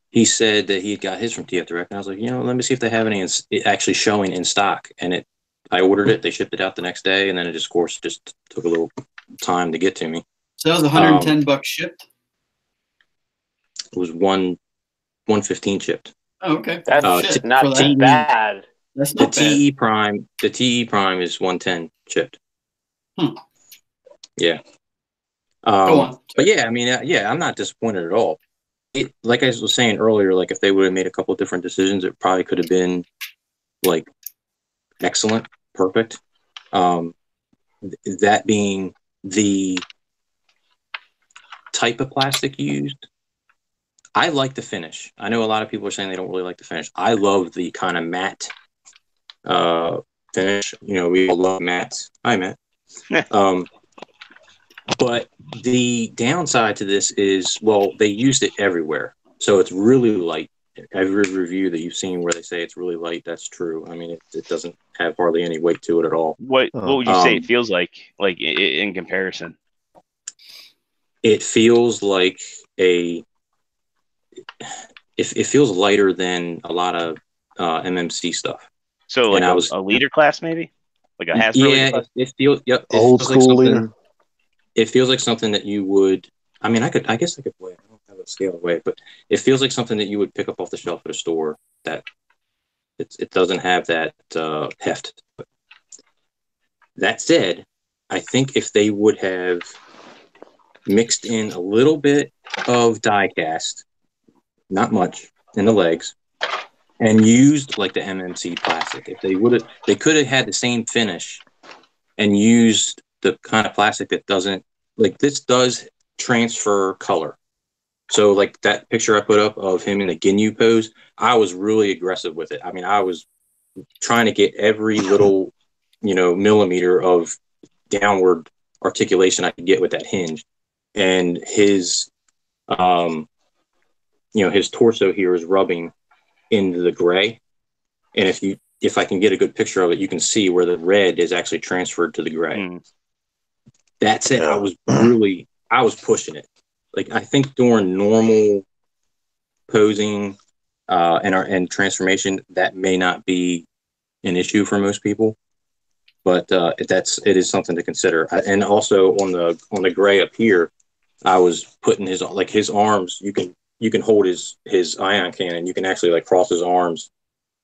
he said that he had got his from TF Direct, and I was like, let me see if they have any actually showing in stock. And I ordered it, they shipped it out the next day, and then it of course just took a little time to get to me. So that was $110 shipped. It was 115 shipped. Oh, okay. That's not too bad. That's not bad. The TE Prime is 110 shipped. Yeah. Go on. But yeah, I mean, I'm not disappointed at all. Like I was saying earlier, like if they would have made a couple of different decisions, it probably could have been like excellent, perfect. That being the type of plastic used. I like the finish. I know a lot of people are saying they don't really like the finish. I love the kind of matte finish. We all love mattes. Hi, Matt. But the downside to this is, well, they used it everywhere. So it's really light. Every review that you've seen where they say it's really light, that's true. I mean, it doesn't have hardly any weight to it at all. What would you say it feels like in comparison? It feels like it feels lighter than a lot of MMC stuff. So like a leader class, maybe? Like a Hasbro? Yeah, it feels, yep. Old school leader. It feels like something that you would, I guess I could weigh it. I don't have a scale to weigh it, but it feels like something that you would pick up off the shelf at a store that it doesn't have that heft. But that said, I think if they would have mixed in a little bit of die cast, not much, in the legs, and used like the MMC plastic, they could have had the same finish and used the kind of plastic that doesn't, like, this does transfer color. So like that picture I put up of him in the Ginyu pose, I was really aggressive with it. I mean, I was trying to get every little, millimeter of downward articulation I could get with that hinge. And his, his torso here is rubbing into the gray. And if I can get a good picture of it, you can see where the red is actually transferred to the gray. That's it. I was pushing it. Like, I think during normal posing and transformation, that may not be an issue for most people, but it is something to consider. And also on the gray up here, I was putting his arms. You can hold his ion cannon. You can actually like cross his arms,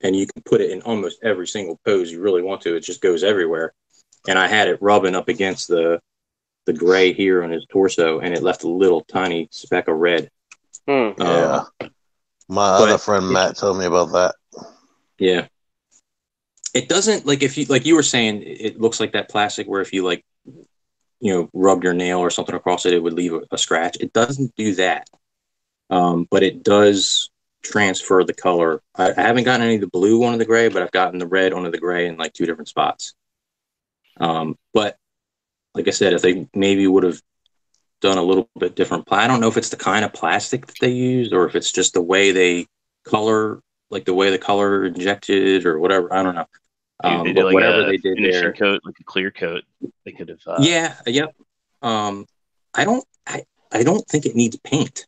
and you can put it in almost every single pose you really want to. It just goes everywhere. And I had it rubbing up against the gray here on his torso, and it left a little tiny speck of red. Yeah. My other friend Matt told me about that. Yeah. It doesn't, like, if you, like you were saying, it looks like that plastic where if you like, rub your nail or something across it, it would leave a scratch. It doesn't do that. But it does transfer the color. I haven't gotten any of the blue onto the gray, but I've gotten the red onto the gray in like 2 different spots. But like I said, if they maybe would have done a little bit different, I don't know if it's the kind of plastic that they used or if it's just the way they color, like the way the color injected or whatever. I don't know. They did like whatever they did there, coat, like a clear coat, they could have. Yep. I don't think it needs paint.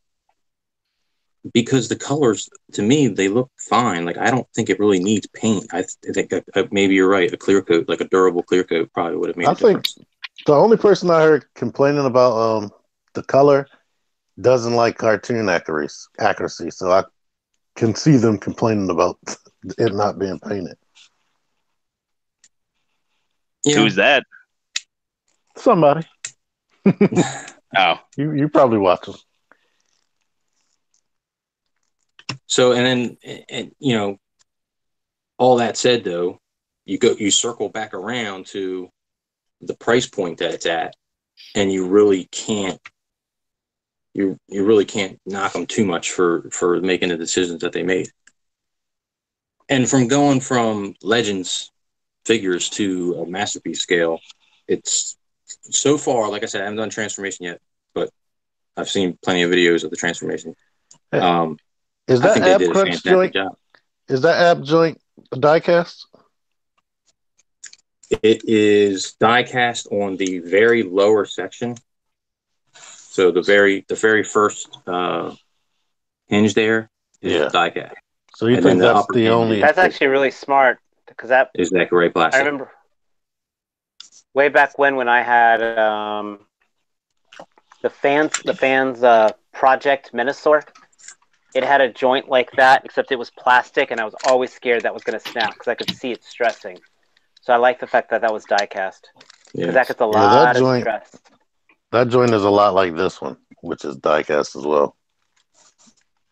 because the colors, to me, they look fine. Like, I don't think it really needs paint. I think maybe you're right. A clear coat, like a durable clear coat, probably would have made a difference. The only person I heard complaining about the color doesn't like cartoon accuracy. So I can see them complaining about it not being painted. Yeah. Who's that? Somebody. Oh, You probably watch them. So, and then, all that said, though, you circle back around to the price point that it's at, and you really can't knock them too much for making the decisions that they made. And from going from Legends figures to a masterpiece scale, it's so far, like I said, I haven't done transformation yet, but I've seen plenty of videos of the transformation. Is I that think they ab did a crunch fantastic joint? job. Is that ab joint a die cast? It is die cast on the very lower section. So the very first hinge there is die cast. So you think that's the only? That's actually really smart because that is that gray plastic. I remember way back when I had the fans Project Menosaur. It had a joint like that, except it was plastic, and I was always scared that was going to snap because I could see it stressing. So I like the fact that that was die cast because that gets a lot of stress. That joint is a lot like this one, which is die cast as well.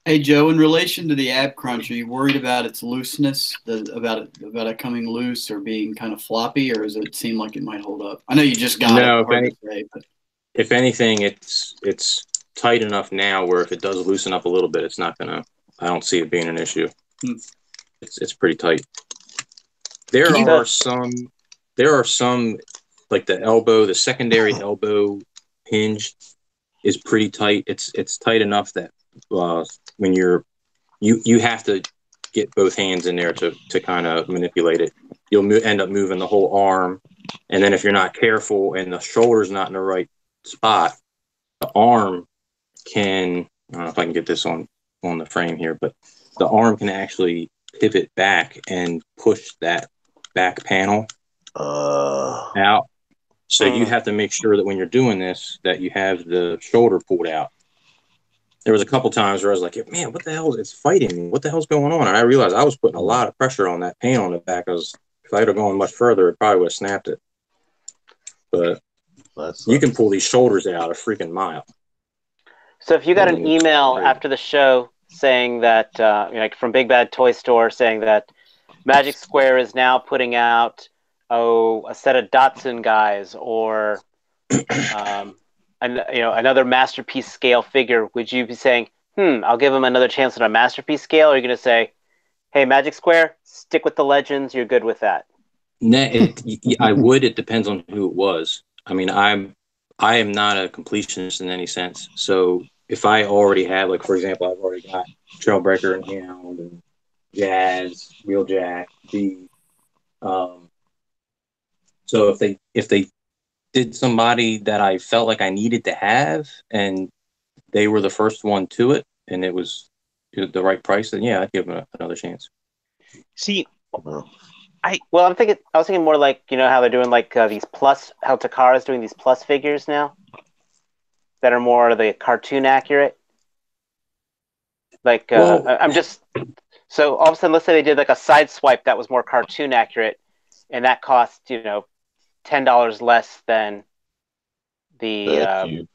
Hey Joe, in relation to the ab crunch, are you worried about its looseness, about it coming loose or being kind of floppy, or does it seem like it might hold up? I know you just got it. If anything, it's tight enough now where if it does loosen up a little bit, it's not gonna. I don't see it being an issue. It's pretty tight. There are some like the secondary elbow hinge is pretty tight. It's tight enough that when you have to get both hands in there to kind of manipulate it. You'll end up moving the whole arm, and then if you're not careful and the shoulder's not in the right spot, the arm can. I don't know if I can get this on the frame here, but the arm can actually pivot back and push that back panel out. So you have to make sure that when you're doing this, that you have the shoulder pulled out. There was a couple times where I was like, man, what the hell? It's fighting me. What the hell's going on? And I realized I was putting a lot of pressure on that panel in the back. If I'd have gone much further, it probably would have snapped it. But you can pull these shoulders out a freaking mile. So if you got an email after the show saying that, like from Big Bad Toy Store, saying that Magic Square is now putting out a set of Datsun guys or another masterpiece scale figure, would you be saying, I'll give them another chance on a masterpiece scale? Or are you going to say, hey, Magic Square, stick with the Legends, you're good with that? I would. It depends on who it was. I mean, I am not a completionist in any sense. So if I already have, like, for example, I've already got Trailbreaker and Hound and Jazz, Wheeljack, B. So if they did somebody that I felt like I needed to have and they were the first one to it and it was the right price, then yeah, I'd give them another chance. See, I was thinking more like, how they're doing like these plus, how Takara's doing these plus figures now that are more the cartoon accurate. Like, so all of a sudden, let's say they did like a side swipe that was more cartoon accurate and that cost, $10 less than the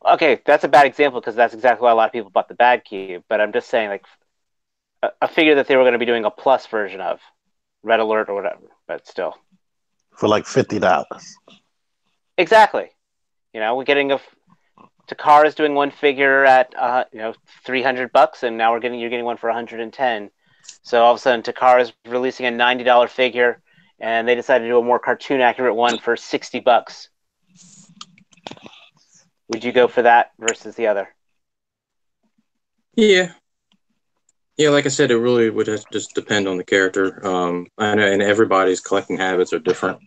okay, that's a bad example because that's exactly why a lot of people bought the bad cube. But I'm just saying, like, a figure that they were going to be doing a plus version of, Red Alert or whatever. But still, for like $50. Exactly. We're getting Takara's doing one figure at $300, and now you're getting one for $110. So all of a sudden, Takara's releasing a $90 figure, and they decided to do a more cartoon accurate one for $60. Would you go for that versus the other? Yeah, like I said, it really would just depend on the character. I know, and everybody's collecting habits are different.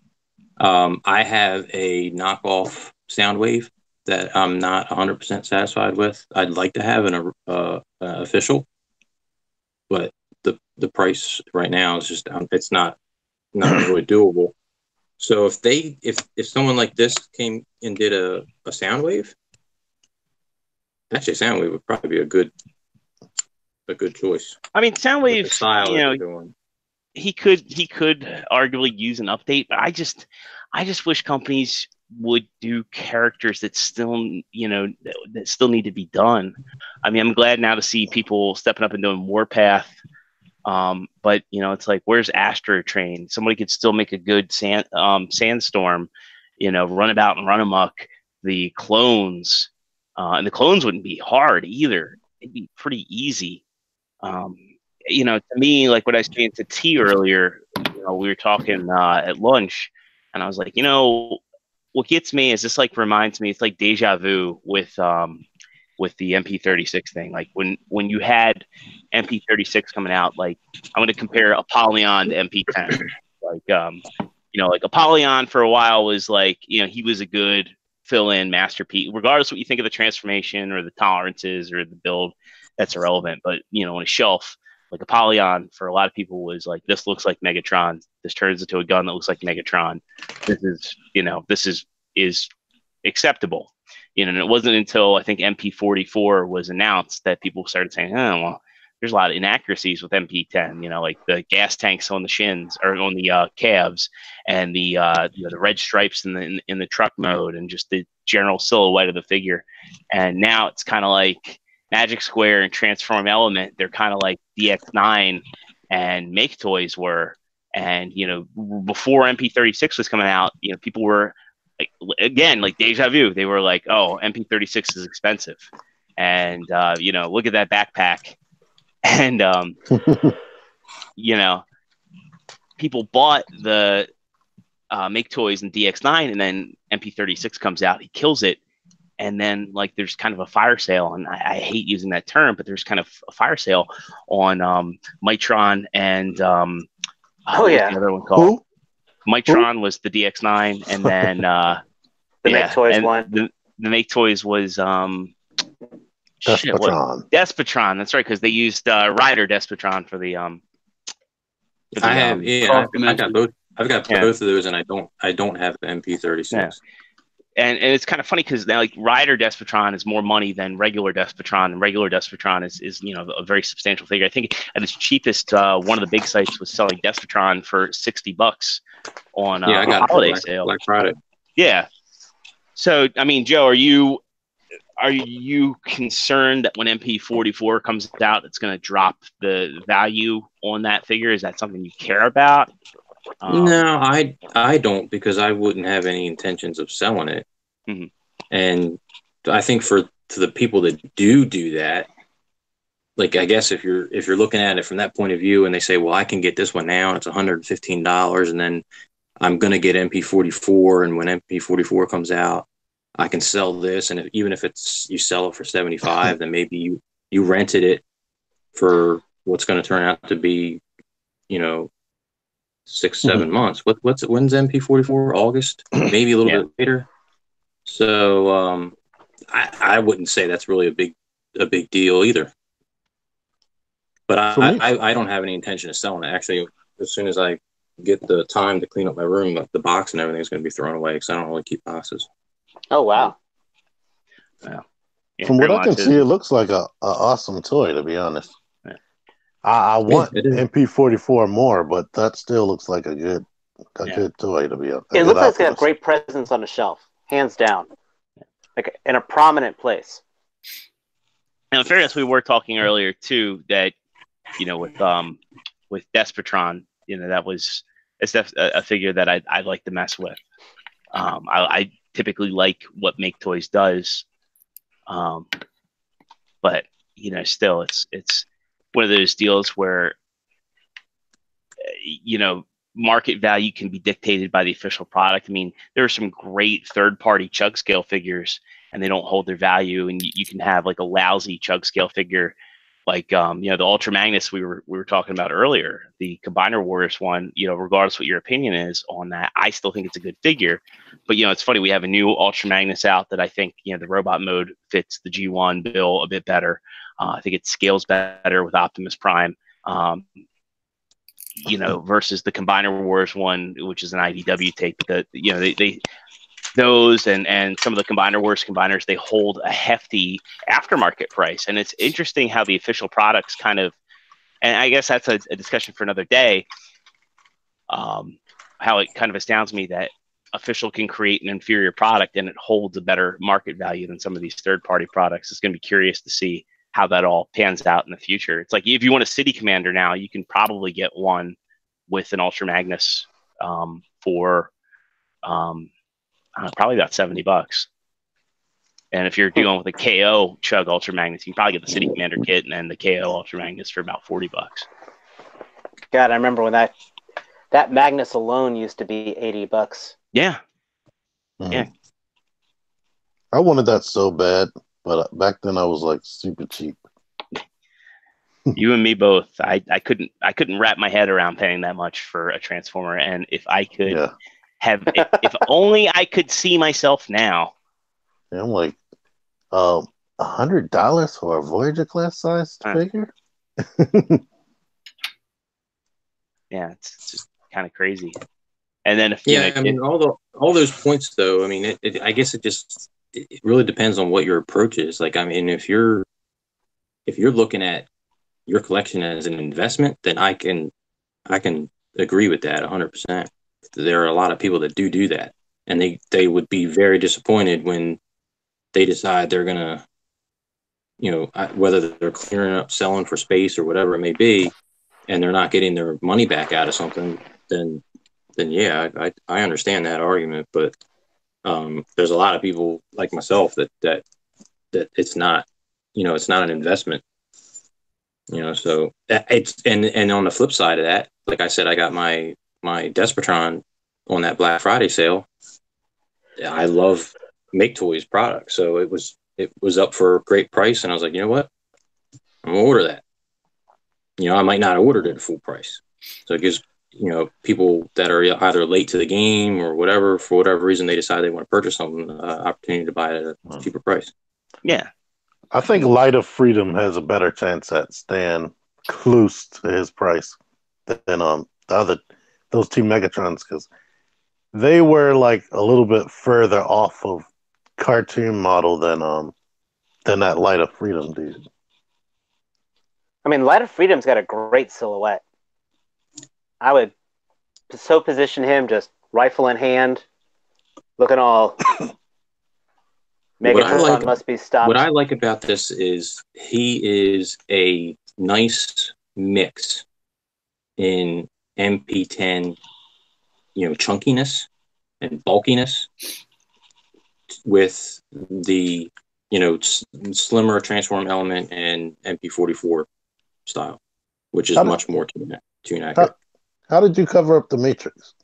I have a knockoff Soundwave that I'm not 100% satisfied with. I'd like to have an official, but the price right now is just it's not really doable. So if someone like this came and did a Soundwave, actually Soundwave would probably be a good choice. I mean, Soundwave, The style you that know, they're doing. he could arguably use an update, but I just wish companies would do characters that still, you know, that still need to be done. I mean, I'm glad now to see people stepping up and doing Warpath. But you know, it's like, where's Astro Train? Somebody could still make a good Sandstorm, you know, run about and run amok. The clones, and the clones wouldn't be hard either. It'd be pretty easy. You know, to me, like what I was saying to T earlier, you know, we were talking at lunch, and I was like, you know, what gets me is this, like, reminds me, it's like deja vu with the MP36 thing. Like when you had MP36 coming out, like, I'm going to compare Apollyon to MP10. Like, you know, like Apollyon for a while was like, you know, he was a good fill-in masterpiece, regardless of what you think of the transformation or the tolerances or the build. That's irrelevant. But, you know, on a shelf, like Apollyon for a lot of people was like, this looks like Megatron. This turns into a gun that looks like Megatron. This is, you know, this is acceptable. You know, and it wasn't until I think MP44 was announced that people started saying, oh, well, there's a lot of inaccuracies with MP10, you know, like the gas tanks on the shins or on the calves, and the you know, the red stripes in the truck mode, and just the general silhouette of the figure. And now it's kind of like Magic Square and Transform Element. They're kind of like DX9 and Make Toys were. And, you know, before MP36 was coming out, you know, people were, like, again, like deja vu. They were like, oh, MP36 is expensive. And, you know, look at that backpack. And, you know, people bought the Make Toys and DX9, and then MP36 comes out. He kills it. And then, like, there's kind of a fire sale. And I hate using that term, but there's kind of a fire sale on Mitron and what's the other one called? Who? Mitron was the DX9, and then The Make Toys one. The Make Toys was Despotron. Despotron. That's right, because they used Rider Despotron for the I have I got both. I've got both of those, and I don't have the MP36. Yeah. And it's kind of funny because now, like, Rider Despotron is more money than regular Despotron, and regular Despotron is you know, a very substantial figure. I think at its cheapest, one of the big sites was selling Despotron for $60 on I got holiday sale. Black Friday. Yeah. So, I mean, Joe, are you concerned that when MP44 comes out, it's going to drop the value on that figure? Is that something you care about? No, I don't, because I wouldn't have any intentions of selling it. Mm-hmm. And I think to the people that do that, like, I guess if you're looking at it from that point of view, and they say, well, I can get this one now and it's $115, and then I'm going to get MP44, and when MP44 comes out, I can sell this, and even if you sell it for $75, then maybe you rented it for what's going to turn out to be, you know, 6-7 months. When's MP44? August, maybe a little bit later. So I wouldn't say that's really a big deal either. But I don't have any intention of selling it. Actually, as soon as I get the time to clean up my room, the box and everything is going to be thrown away, because I don't really keep boxes. Oh wow! Well, from what I can see, it looks like a awesome toy, to be honest. Yeah. I want MP44 more, but that still looks like a good toy, to be honest. It looks like it's got a great presence on the shelf, hands down, like in a prominent place. Now, in fairness, we were talking earlier too that, you know, with Despotron, you know, it's a figure that I'd like to mess with. I typically like what Make Toys does, but, you know, still it's one of those deals where, you know, market value can be dictated by the official product. I mean, there are some great third-party chug scale figures, and they don't hold their value, and you can have like a lousy chug scale figure Like the Ultra Magnus we were talking about earlier, the Combiner Wars one, regardless what your opinion is on that, I still think it's a good figure. But it's funny, we have a new Ultra Magnus out that I think the robot mode fits the G1 bill a bit better. I think it scales better with Optimus Prime. Versus the Combiner Wars one, which is an IDW tape. Those and some of the Combiner Wars combiners, they hold a hefty aftermarket price. And it's interesting how the official products kind of, and I guess that's a discussion for another day, how it kind of astounds me that official can create an inferior product and it holds a better market value than some of these third-party products. It's going to be curious to see how that all pans out in the future. It's like if you want a City Commander now, you can probably get one with an Ultra Magnus for probably about $70. And if you're dealing with a KO Chug Ultra Magnus, you can probably get the City Commander kit and then the KO Ultra Magnus for about $40. God, I remember when that Magnus alone used to be $80. Yeah. Mhm. Yeah. I wanted that so bad, but back then I was like super cheap. You and me both. I couldn't wrap my head around paying that much for a Transformer. And if I could if only I could see myself now. And I'm like, $100 for a Voyager class size figure? Yeah, it's just kind of crazy. And then if all those points though, I mean, I guess it really depends on what your approach is. Like, I mean, if you're looking at your collection as an investment, then I can agree with that 100%. There are a lot of people that do that, and they would be very disappointed when they decide they're gonna, whether they're clearing up, selling for space or whatever it may be, and they're not getting their money back out of something. Then yeah, I understand that argument, but there's a lot of people like myself that it's not, it's not an investment. So it's and on the flip side of that, like I said, I got my Despotron on that Black Friday sale. I love Make Toys products, so it was up for a great price, and I was like, you know what, I'm gonna order that. I might not have ordered it at full price, so it gives people that are either late to the game or whatever, for whatever reason they decide they want to purchase something, opportunity to buy it at a cheaper price. Yeah. I think Light of Freedom has a better chance at staying close to his price than those two Megatrons, because they were like a little bit further off of cartoon model than that Light of Freedom dude. I mean, Light of Freedom's got a great silhouette. I would so position him just rifle in hand, looking all Megatron must be stopped. What I like about this is he is a nice mix in MP10, chunkiness and bulkiness with the, slimmer transform element and MP44 style, which is much more tune accurate. How did you cover up the Matrix?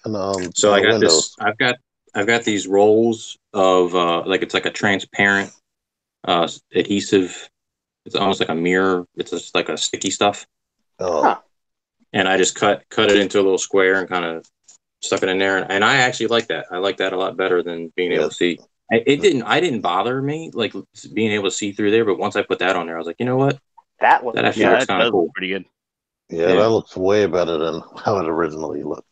And, so I got Windows? I've got these rolls of it's like a transparent adhesive. It's almost like a mirror. It's just like a sticky stuff. Oh. Huh. And I just cut it into a little square and kind of stuck it in there. And I actually like that. I like that a lot better than being able to see. It didn't bother me, like being able to see through there. But once I put that on there, I was like, you know what? That actually looks kind of cool. Pretty good. Yeah, that looks way better than how it originally looked.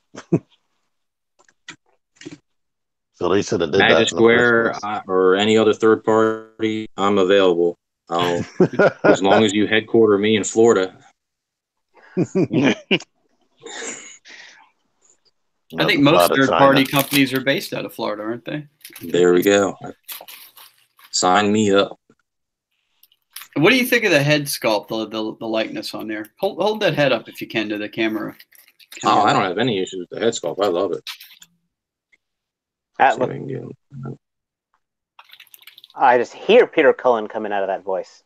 So they should have did Magic that. Square or any other third party, I'm available. As long as you headquarter me in Florida. I think most third party companies are based out of Florida, aren't they? There we go. Sign me up. What do you think of the head sculpt, the likeness on there? Hold that head up if you can to the camera. I don't have any issues with the head sculpt. I love it. I just hear Peter Cullen coming out of that voice.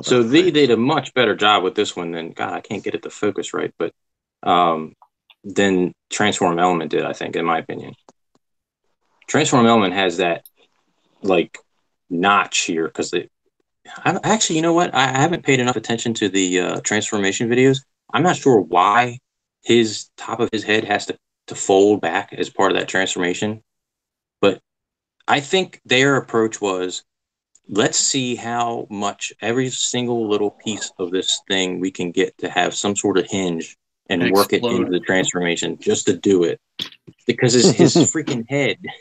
So they did a much better job with this one than, God, I can't get it to focus right, but than Transform Element did, I think, in my opinion. Transform Element has that like notch here because Actually, you know what? I haven't paid enough attention to the transformation videos. I'm not sure why his top of his head has to fold back as part of that transformation. But I think their approach was, let's see how much every single little piece of this thing we can get to have some sort of hinge and work it into the transformation just to do it. Because his freaking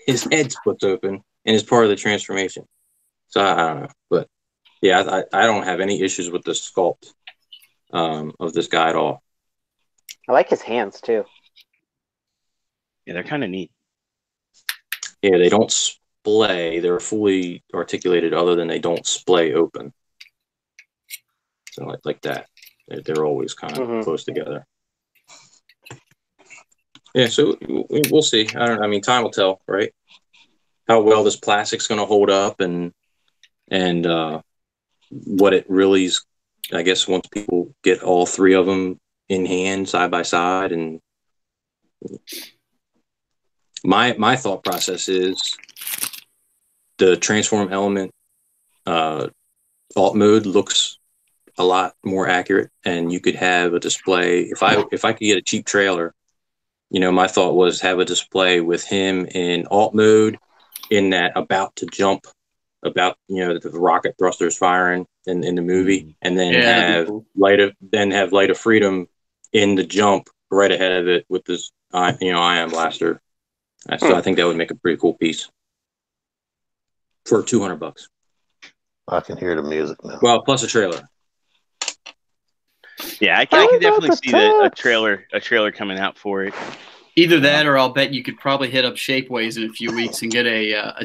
his head splits open and is part of the transformation. So I don't know. But yeah, I don't have any issues with the sculpt of this guy at all. I like his hands too. Yeah, they're kind of neat. Yeah, they don't splay. They're fully articulated other than they don't splay open. So like that. They're always kind of close together. Yeah, so we'll see. I mean, time will tell, right? How well this plastic's going to hold up and what it really is, I guess, once people get all three of them in hand side by side. And my thought process is the transform element alt mode looks a lot more accurate, and you could have a display. If I could get a cheap trailer, my thought was have a display with him in alt mode, in that about to jump, the rocket thrusters firing in the movie, and then have light of freedom in the jump right ahead of it with this ion blaster. So I think that would make a pretty cool piece for $200. I can hear the music now. Well, plus a trailer. Yeah, I can definitely see a trailer coming out for it. Either that, or I'll bet you could probably hit up Shapeways in a few weeks and get a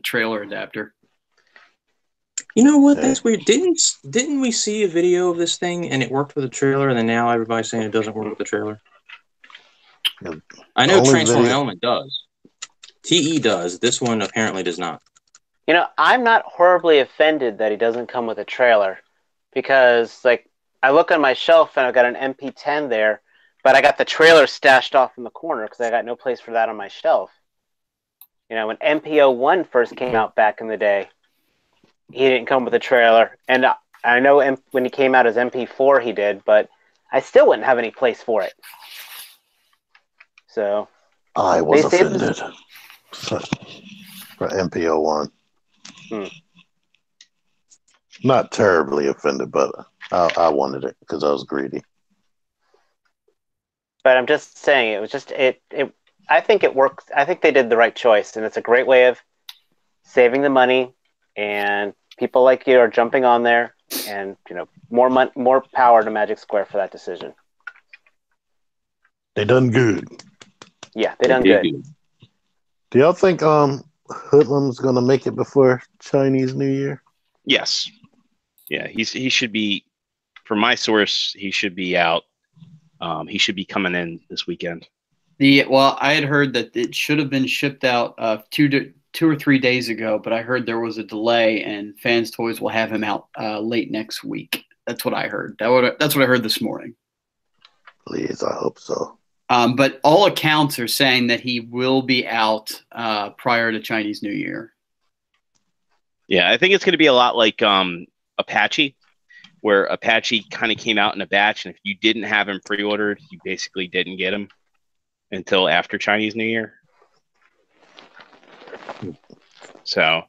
trailer adapter. You know what? That's weird. Didn't we see a video of this thing and it worked with the trailer, and then now everybody's saying it doesn't work with the trailer? I know Transform Element does. TE does. This one apparently does not. I'm not horribly offended that he doesn't come with a trailer, because I look on my shelf and I've got an MP10 there, but I got the trailer stashed off in the corner because I got no place for that on my shelf. When MP01 first came out back in the day, he didn't come with a trailer. And I know when he came out as MP4, he did, but I still wouldn't have any place for it. So I was offended for MP01. Not terribly offended, but I wanted it because I was greedy. But I'm just saying, it was just it. I think it works. I think they did the right choice, and it's a great way of saving the money. And people like you are jumping on there, and more power to Magic Square for that decision. They done good. Yeah, they done good. Do y'all think Hoodlum's gonna make it before Chinese New Year? Yes. Yeah, he should be. From my source, he should be out. He should be coming in this weekend. I had heard that it should have been shipped out 2 or 3 days ago, but I heard there was a delay, and Fans Toys will have him out late next week. That's what I heard. That's what I heard this morning. Please, I hope so. But all accounts are saying that he will be out prior to Chinese New Year. Yeah, I think it's going to be a lot like Apache, where Apache kind of came out in a batch, and if you didn't have him pre-ordered, you basically didn't get him until after Chinese New Year. So,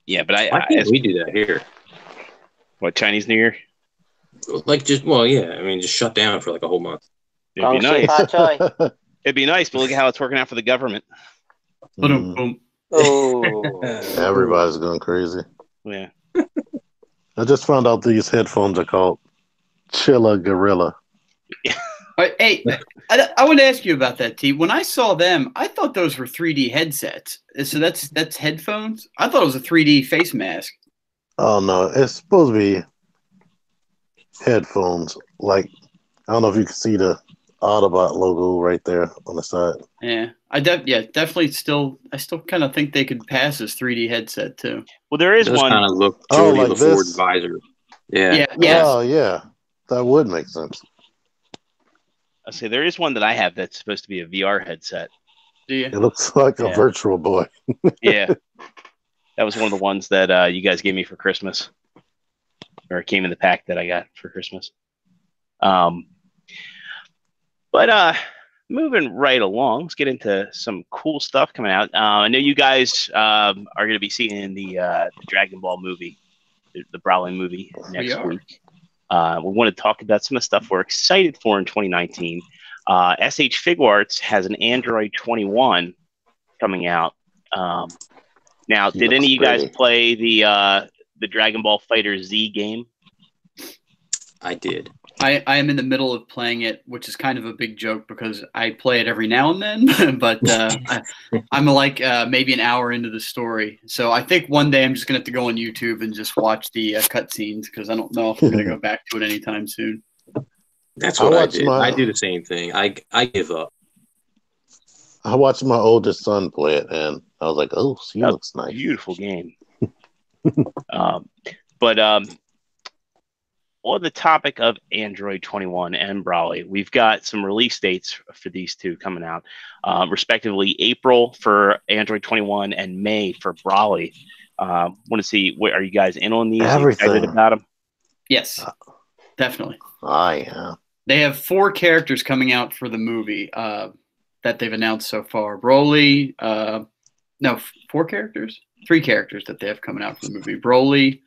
yeah, but Why can't we do that here? What, Chinese New Year? Just shut down for like a whole month. It'd be nice. It'd be nice, but look at how it's working out for the government. Oh, everybody's going crazy. Yeah. I just found out these headphones are called Chilla Gorilla. Hey, I want to ask you about that, T. When I saw them, I thought those were 3D headsets. So that's headphones? I thought it was a 3D face mask. Oh, no. It's supposed to be headphones. Like, I don't know if you can see the Autobot logo right there on the side. Yeah. Definitely still, I still kind of think they could pass as 3D headset, too. Well, there is one. kind of look Geordie like the Ford this? visor. Yeah. Oh, yeah. That would make sense. I say there is one that I have that's supposed to be a VR headset. Do you? It looks like a Virtual Boy. Yeah. That was one of the ones that you guys gave me for Christmas, or it came in the pack that I got for Christmas. But moving right along, let's get into some cool stuff coming out. I know you guys are going to be seeing the Dragon Ball movie, the Broly movie next week. We want to talk about some of the stuff we're excited for in 2019. SH Figuarts has an Android 21 coming out. Now, did any of you guys play the Dragon Ball Fighter Z game? I did. I am in the middle of playing it, which is kind of a big joke because I play it every now and then, but I'm like maybe an hour into the story. So I think one day I'm just going to have to go on YouTube and just watch the cutscenes because I don't know if I'm going to go back to it anytime soon. That's what I did. I do the same thing. I give up. I watched my oldest son play it, and I was like, "Oh, he looks nice." Beautiful game. But on the topic of Android 21 and Broly, we've got some release dates for these two coming out, respectively April for Android 21 and May for Broly. Want to see, are you guys in on these? Everything. Excited about them? Yes, definitely. I am. They have 4 characters coming out for the movie that they've announced so far. Broly, 4 characters? 3 characters that they have coming out for the movie. Broly,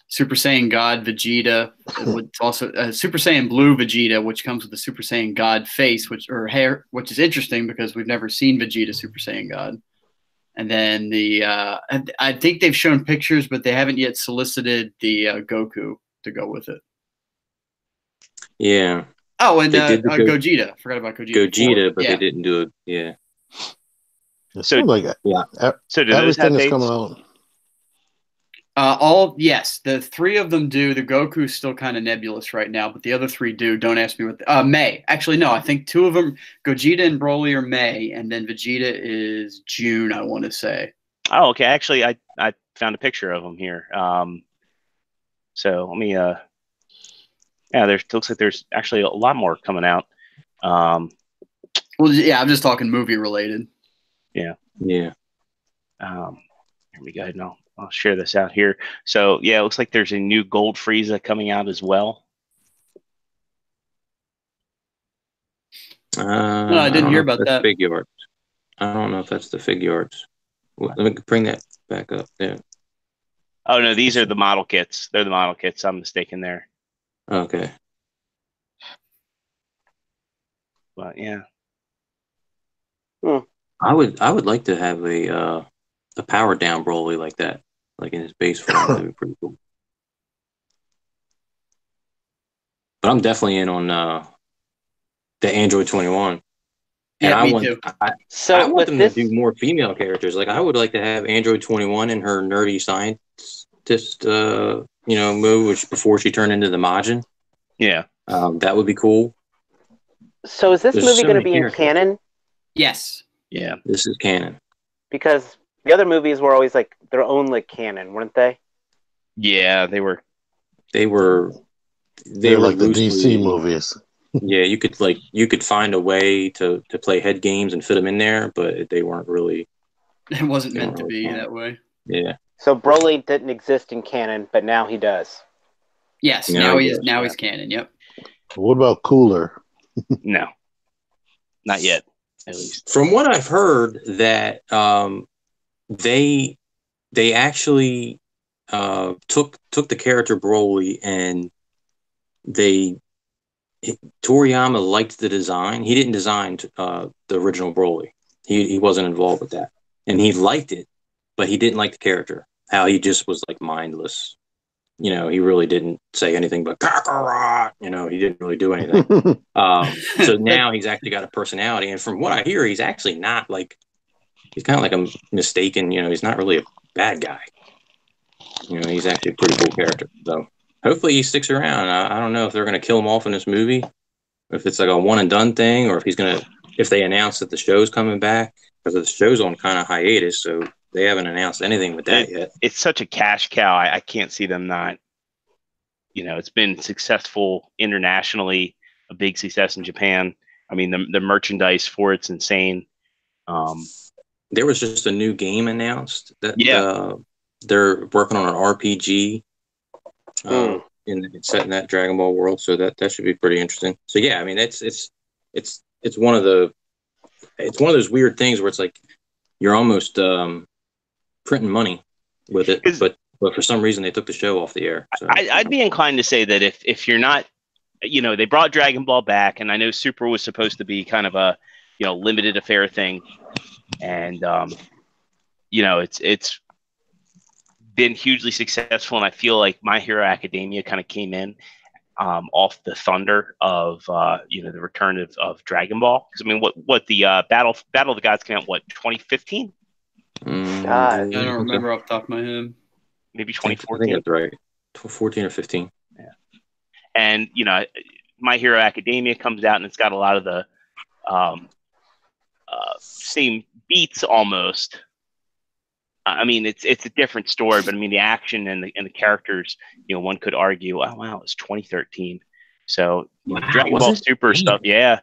Super Saiyan God Vegeta, which also Super Saiyan Blue Vegeta, which comes with the Super Saiyan God face, which is interesting because we've never seen Vegeta Super Saiyan God. And then I think they've shown pictures, but they haven't yet solicited the Goku to go with it. Yeah. Oh, and Gogeta. I forgot about Gogeta. Gogeta, but they didn't do it. Yeah. So like so do those have everything is dates? coming out. Yes, the 3 of them do. The Goku's still kind of nebulous right now, but the other 3 do. Don't ask me what. May. Actually, no. I think 2 of them, Gogeta and Broly, are May, and then Vegeta is June. I want to say. Oh, okay. Actually, I found a picture of them here. So let me. Yeah, there looks like there's actually a lot more coming out. Well, yeah, I'm just talking movie related. Yeah. Yeah. Here we go. No. I'll share this out here. So, yeah, it looks like there's a new Gold Frieza coming out as well. No, I didn't hear about that. Figuarts. I don't know if that's the Figuarts. Let me bring that back up there. Oh, no, these are the model kits. They're the model kits. I'm mistaken there. Okay. But, yeah. I would like to have a powered down Broly like that, like in his base form. That'd be pretty cool. But I'm definitely in on the Android 21. And Yeah, I me want, too. I want them to do more female characters. Like I would like to have Android 21 in her nerdy scientist, move, which before she turned into the Majin. Yeah. That would be cool. So is this There's movie so going to many be in characters. canon? Yes. Yeah. This is canon. Because the other movies were always like their own like canon, weren't they? Yeah, they were. They were like the loosely, DC movies. Yeah, you could find a way to play head games and fit them in there, but they weren't really. It wasn't meant to be that way. Yeah. So Broly didn't exist in canon, but now he does. Yes, No, now he is. yes, Now yeah. he's canon. Yep. What about Cooler? No. Not yet, at least. From what I've heard, that they actually took the character Broly and Toriyama liked the design. He didn't design the original Broly. He wasn't involved with that, and he liked it, but he didn't like the character. How he just was like mindless. He really didn't say anything but Kakarot. He didn't really do anything. So now he's actually got a personality, and from what I hear, he's actually not like. He's kind of like a mistaken. He's not really a bad guy. He's actually a pretty cool character. So hopefully he sticks around. I don't know if they're going to kill him off in this movie, if it's like a one and done thing, or if they announce that the show's coming back, because the show's on kind of hiatus, so they haven't announced anything with that yet. It's such a cash cow. I can't see them not. It's been successful internationally, a big success in Japan. I mean, the merchandise for it's insane. there was just a new game announced that Yeah. they're working on an RPG set in that Dragon Ball world, so that should be pretty interesting. So yeah, I mean it's one of those weird things where it's like you're almost printing money with it, but for some reason they took the show off the air. So. I'd be inclined to say that if you're not, they brought Dragon Ball back, and I know Super was supposed to be kind of a limited affair thing, and it's been hugely successful, and I feel like My Hero Academia kind of came in off the thunder of the return of Dragon Ball. Because I mean, what the Battle of the Gods came out 2015? God, I don't remember off the top of my head. Maybe 2014. I think that's right. 14 or 15. Yeah, and My Hero Academia comes out, and it's got a lot of the same beats almost. I mean, it's a different story, but I mean, the action and the characters, one could argue, oh wow, it's 2013. So Wow, Dragon Ball Super stuff, yeah.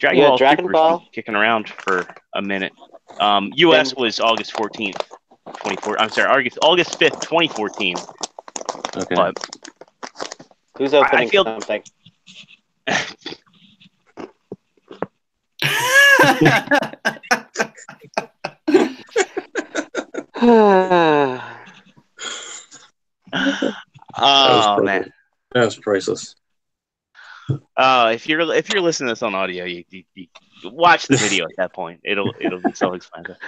Dragon Ball kicking around for a minute. US was August 14th, 2014. I'm sorry, August 5th, 2014. Okay. But who's opening something? Oh man, that was priceless. If you're listening to this on audio, you watch the video at that point. It'll be self-explanatory.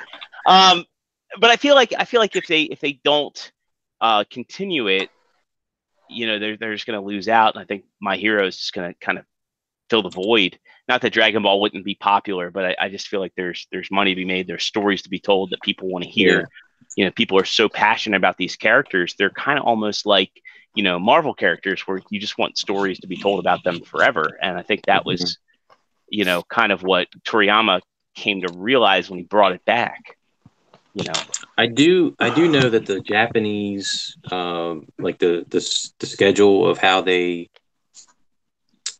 But I feel like if they don't continue it, they're just going to lose out. And I think My Hero is just going to kind of fill the void. Not that Dragon Ball wouldn't be popular, but I just feel like there's money to be made. There's stories to be told that people want to hear. Yeah. People are so passionate about these characters. They're kind of almost like, Marvel characters where you just want stories to be told about them forever. And I think that was, kind of what Toriyama came to realize when he brought it back. I do know that the Japanese, like the schedule of how they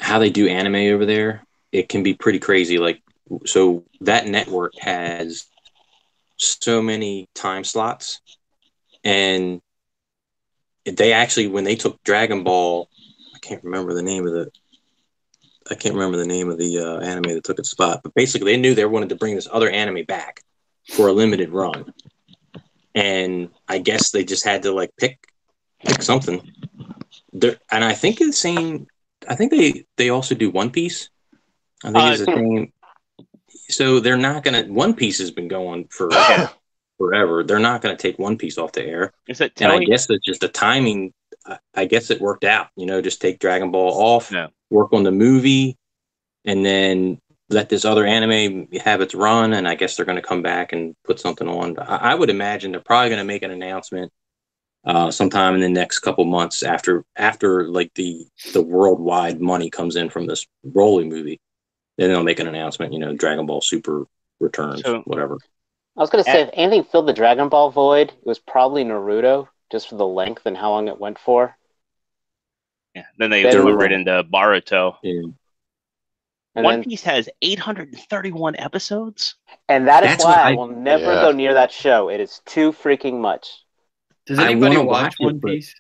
do anime over there, it can be pretty crazy. Like, so that network has so many time slots, and they actually, when they took Dragon Ball, I can't remember the name of the anime that took its spot, but basically they knew they wanted to bring this other anime back for a limited run, and I guess they just had to like pick something. And I think it's the same. I think they also do One Piece. I think it's the same. So they're not gonna. One Piece has been going for forever. They're not gonna take One Piece off the air. Is that and I guess it's just the timing. I guess it worked out. Just take Dragon Ball off, work on the movie, and then let this other anime have its run. And I guess they're going to come back and put something on. I would imagine they're probably going to make an announcement sometime in the next couple months after like the worldwide money comes in from this Broly movie. Then they'll make an announcement. Dragon Ball Super returns, whatever. I was going to say, if anything filled the Dragon Ball void, it was probably Naruto, just for the length and how long it went for. Yeah. Then they went right into Boruto. Yeah. One Piece has 831 episodes. And that's why I will never go near that show. It is too freaking much. Does anybody watch One Piece?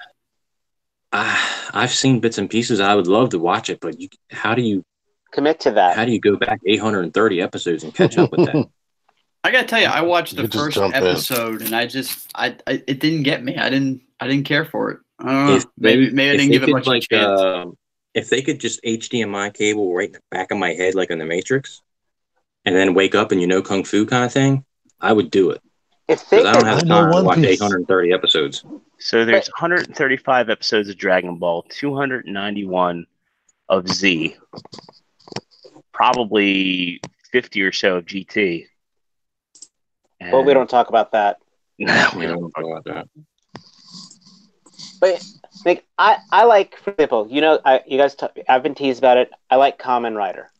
I've seen bits and pieces. I would love to watch it, but how do you commit to that? How do you go back 830 episodes and catch up with that? I gotta tell you, I watched the first episode, and it didn't get me. I didn't care for it. I don't know. Maybe I didn't give it much of a chance. If they could just HDMI cable right in the back of my head, like in the Matrix, and then wake up and Kung Fu kind of thing, I would do it. Because I don't have the time to watch 830 episodes. So there's 135 episodes of Dragon Ball, 291 of Z, probably 50 or so of GT. Well, we don't talk about that. No, we don't talk about that. But like, I like, for example, I've been teased about it. I like Kamen Rider.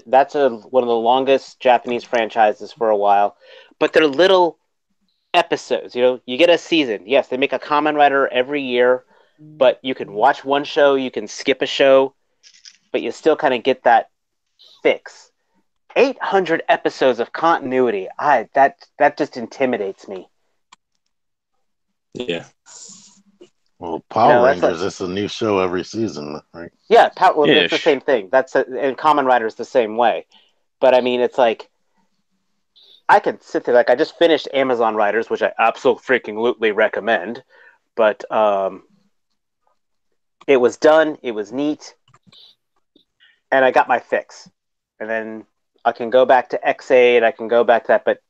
That's one of the longest Japanese franchises for a while, but they're little episodes. You get a season. Yes, they make a Kamen Rider every year, but you can watch one show, you can skip a show, but you still kind of get that fix. 800 episodes of continuity. That just intimidates me. Yeah. Well, Power that's Rangers, it's a new show every season, right? Yeah, well, it's the Ish. same thing. And Kamen Rider is the same way. But I mean, it's like I can sit there. Like I just finished Amazon Riders, which I absolutely freaking recommend. But it was done. It was neat, and I got my fix. And then I can go back to X8. I can go back to that. But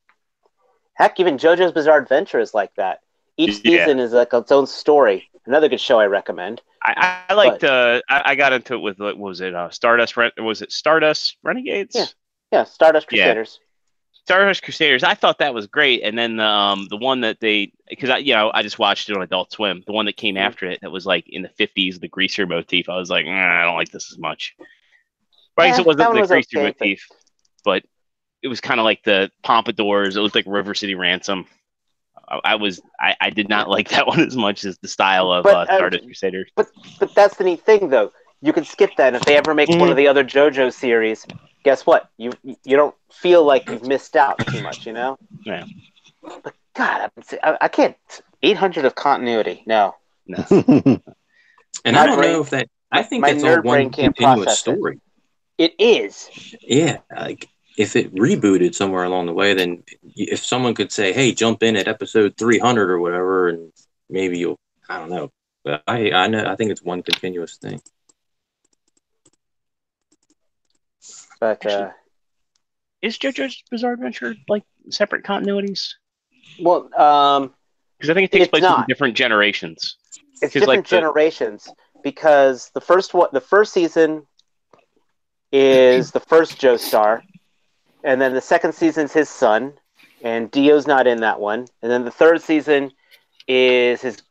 heck, even JoJo's Bizarre Adventure is like that. Each season is like its own story. Another good show I recommend. I liked. I got into it with what was it? Stardust. Was it Stardust Renegades? Yeah. Stardust Crusaders. Stardust Crusaders. I thought that was great, and then the one that because I just watched it on Adult Swim. The one that came after it that was like in the 50s, the greaser motif. I was like, I don't like this as much. Right, so it wasn't the greaser motif, but it was kind of like the pompadours. It looked like River City Ransom. I did not like that one as much as the style of Stardust Crusaders. But that's the neat thing, though. You can skip that. And if they ever make one of the other JoJo series, guess what? You don't feel like you've missed out too much, you know? Yeah. But God, I can't. 800 of continuity. No. And I don't know if that. I think that's all one continuous story. It is. Yeah, like if it rebooted somewhere along the way, then if someone could say, "Hey, jump in at episode 300 or whatever," and maybe you'll, I don't know. But I know, I think it's one continuous thing. But is JoJo's Bizarre Adventure like separate continuities? Well, because I think it takes place in different generations. It's different generations because the first season is the first Joestar, and then the second season's his son, and Dio's not in that one, and then the third season is his.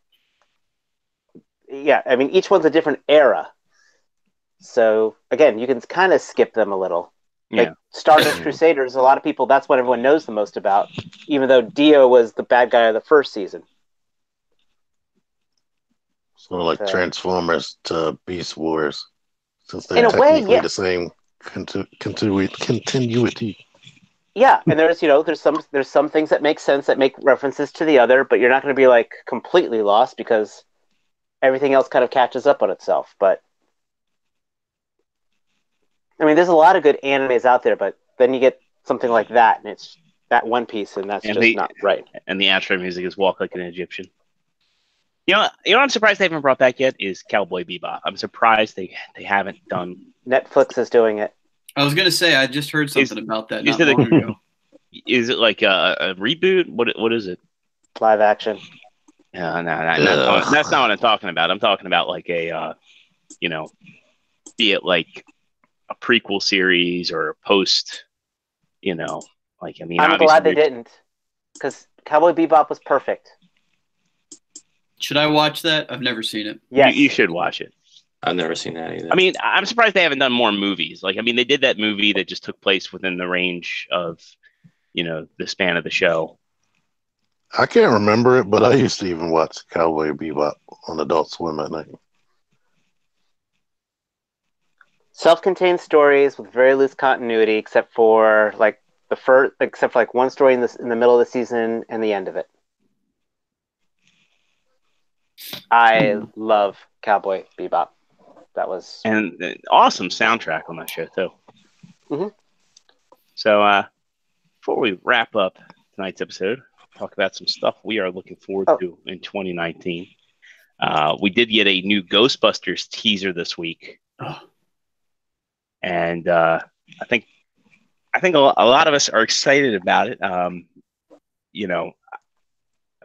Yeah, I mean each one's a different era, so again you can kind of skip them a little. Like Stardust Crusaders, a lot of people, that's what everyone knows the most about, even though Dio was the bad guy of the first season. Sort of like Transformers to Beast Wars, since they're technically the same continuity. Yeah, and there's some things that make sense that make references to the other, but you're not going to be like completely lost because everything else kind of catches up on itself. But I mean, there's a lot of good animes out there, but then you get something like that, and it's that one piece, and that's not right. And the outro music is "Walk Like an Egyptian." You know, I'm surprised they haven't brought back yet is Cowboy Bebop. I'm surprised they haven't done. Netflix is doing it. I was gonna say I just heard something about that not long ago. Is it like a reboot? What is it? Live action. No, that's not what I'm talking about. I'm talking about like a, be it like a prequel series or a post, like, I mean, I'm glad they didn't, because Cowboy Bebop was perfect. Should I watch that? I've never seen it. Yeah, you should watch it. I've never seen that either. I mean, I'm surprised they haven't done more movies. Like, I mean, they did that movie that just took place within the range of, the span of the show. I can't remember it, but I used to even watch Cowboy Bebop on Adult Swim at night. Self-contained stories with very loose continuity, except for like one story in the middle of the season and the end of it. I love Cowboy Bebop. That was an awesome soundtrack on that show too. Mm-hmm. So before we wrap up tonight's episode, talk about some stuff we are looking forward to in 2019. We did get a new Ghostbusters teaser this week, and I think a lot of us are excited about it. I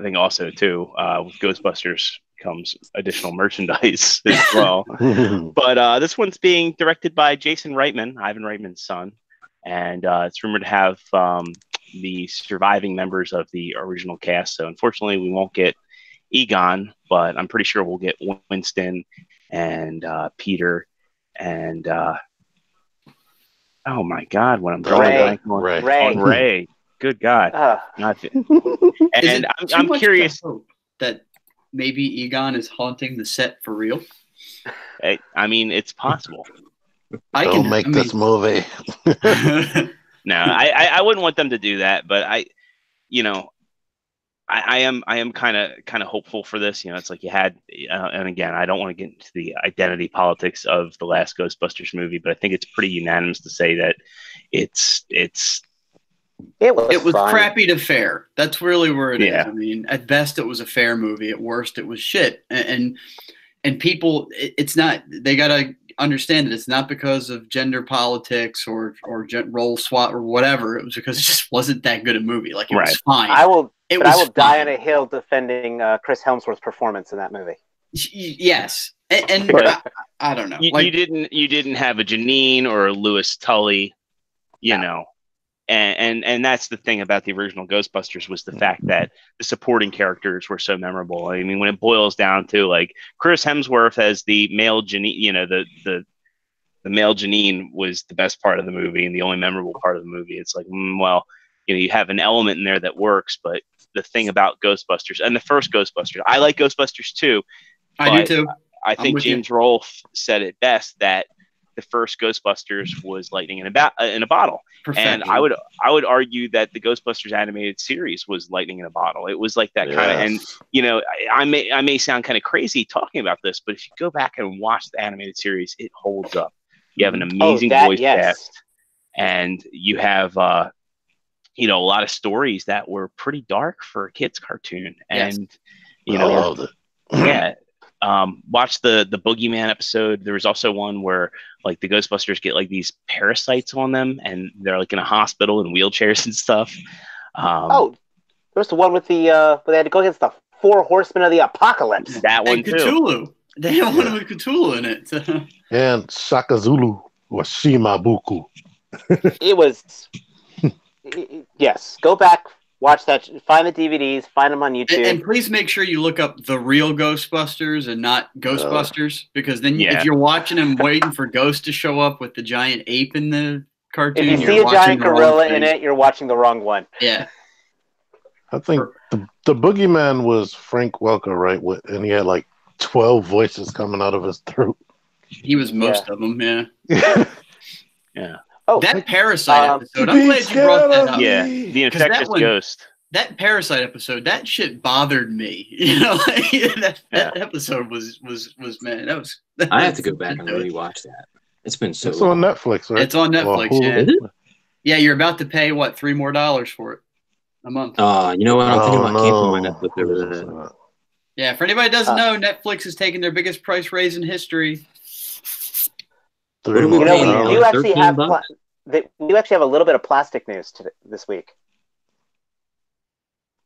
think also too with Ghostbusters comes additional merchandise as well. But this one's being directed by Jason Reitman, Ivan Reitman's son, and it's rumored to have the surviving members of the original cast. So unfortunately, we won't get Egon, but I'm pretty sure we'll get Winston and Peter and oh my God, when I'm drawing Ray. Good God. And I'm curious that maybe Egon is haunting the set for real. I mean, it's possible. Don't make this movie. No, I wouldn't want them to do that, but I am kind of hopeful for this. It's like you had, and again, I don't want to get into the identity politics of the last Ghostbusters movie, but I think it's pretty unanimous to say that it was fun. crappy to fair. That's really where it is. Yeah. I mean, at best it was a fair movie. At worst it was shit. And people, it's not. They gotta understand that it's not because of gender politics or role swap or whatever. It was because it just wasn't that good a movie. Like it was fine. I will die on a hill defending Chris Hemsworth's performance in that movie. Yes, and I don't know. You didn't have a Janine or a Louis Tully, know. And that's the thing about the original Ghostbusters was the fact that the supporting characters were so memorable. I mean, when it boils down to like Chris Hemsworth as the male Janine, the male Janine was the best part of the movie and the only memorable part of the movie. It's like, you have an element in there that works, but the thing about Ghostbusters and the first Ghostbusters, I like Ghostbusters too. I do too. I think James Rolfe said it best that the first Ghostbusters was lightning in a bottle. Perfection. And I would argue that the Ghostbusters animated series was lightning in a bottle. It was like that kind of, and I may sound kind of crazy talking about this, but if you go back and watch the animated series, it holds up. You have an amazing voice cast, and you have a lot of stories that were pretty dark for a kids cartoon, and watch the Boogeyman episode. There was also one where like the Ghostbusters get like these parasites on them and they're like in a hospital in wheelchairs and stuff. There was the one with the where they had to go against the 4 horsemen of the apocalypse. That one too. Cthulhu. They have one with Cthulhu in it. And Shaka Zulu was Shimabuku. It was yes. Go back. Watch that. Find the DVDs. Find them on YouTube. And please make sure you look up the real Ghostbusters and not Ghostbusters, because then if you're watching them waiting for Ghost to show up with the giant ape in the cartoon, if you see a giant gorilla in it, you're watching the wrong one. Yeah. I think the Boogeyman was Frank Welker, right? And he had like 12 voices coming out of his throat. He was most of them, yeah. Yeah. Oh, that Parasite episode. I'm glad you brought that up. Yeah, the infectious ghost. That Parasite episode, that shit bothered me. That episode was man. I have to go back and rewatch that. It's been so. It's on Netflix, right? It's on Netflix. Yeah. Yeah, you're about to pay what, $3 more for it a month. You know what? I'm thinking about canceling my Netflix over that. Yeah, for anybody that doesn't know, Netflix is taking their biggest price raise in history. We do actually have a little bit of plastic news this week.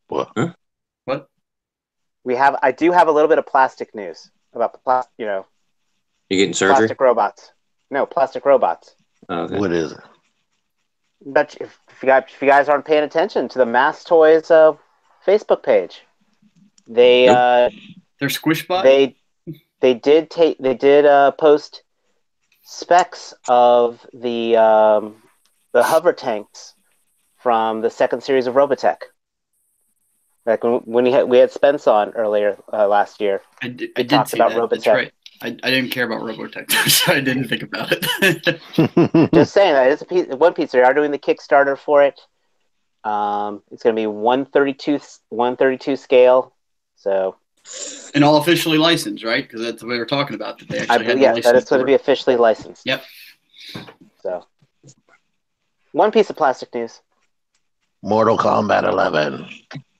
What? Huh? What? I do have a little bit of plastic news about the You getting surgery? Plastic robots. No, plastic robots. Okay. What is it? But if you guys aren't paying attention to the Mass Toys Facebook page, they're Squishbot. They did post specs of the hover tanks from the second series of Robotech. Like when we had Spence on earlier last year. I did see about that. Robotech. That's right. I didn't care about Robotech, so I didn't think about it. Just saying that it's one piece. They are doing the Kickstarter for it. It's going to be 132 scale. So. And all officially licensed, right? Because that's what we were talking about. That they actually that is going to be officially licensed. Yep. So, one piece of plastic news. Mortal Kombat 11.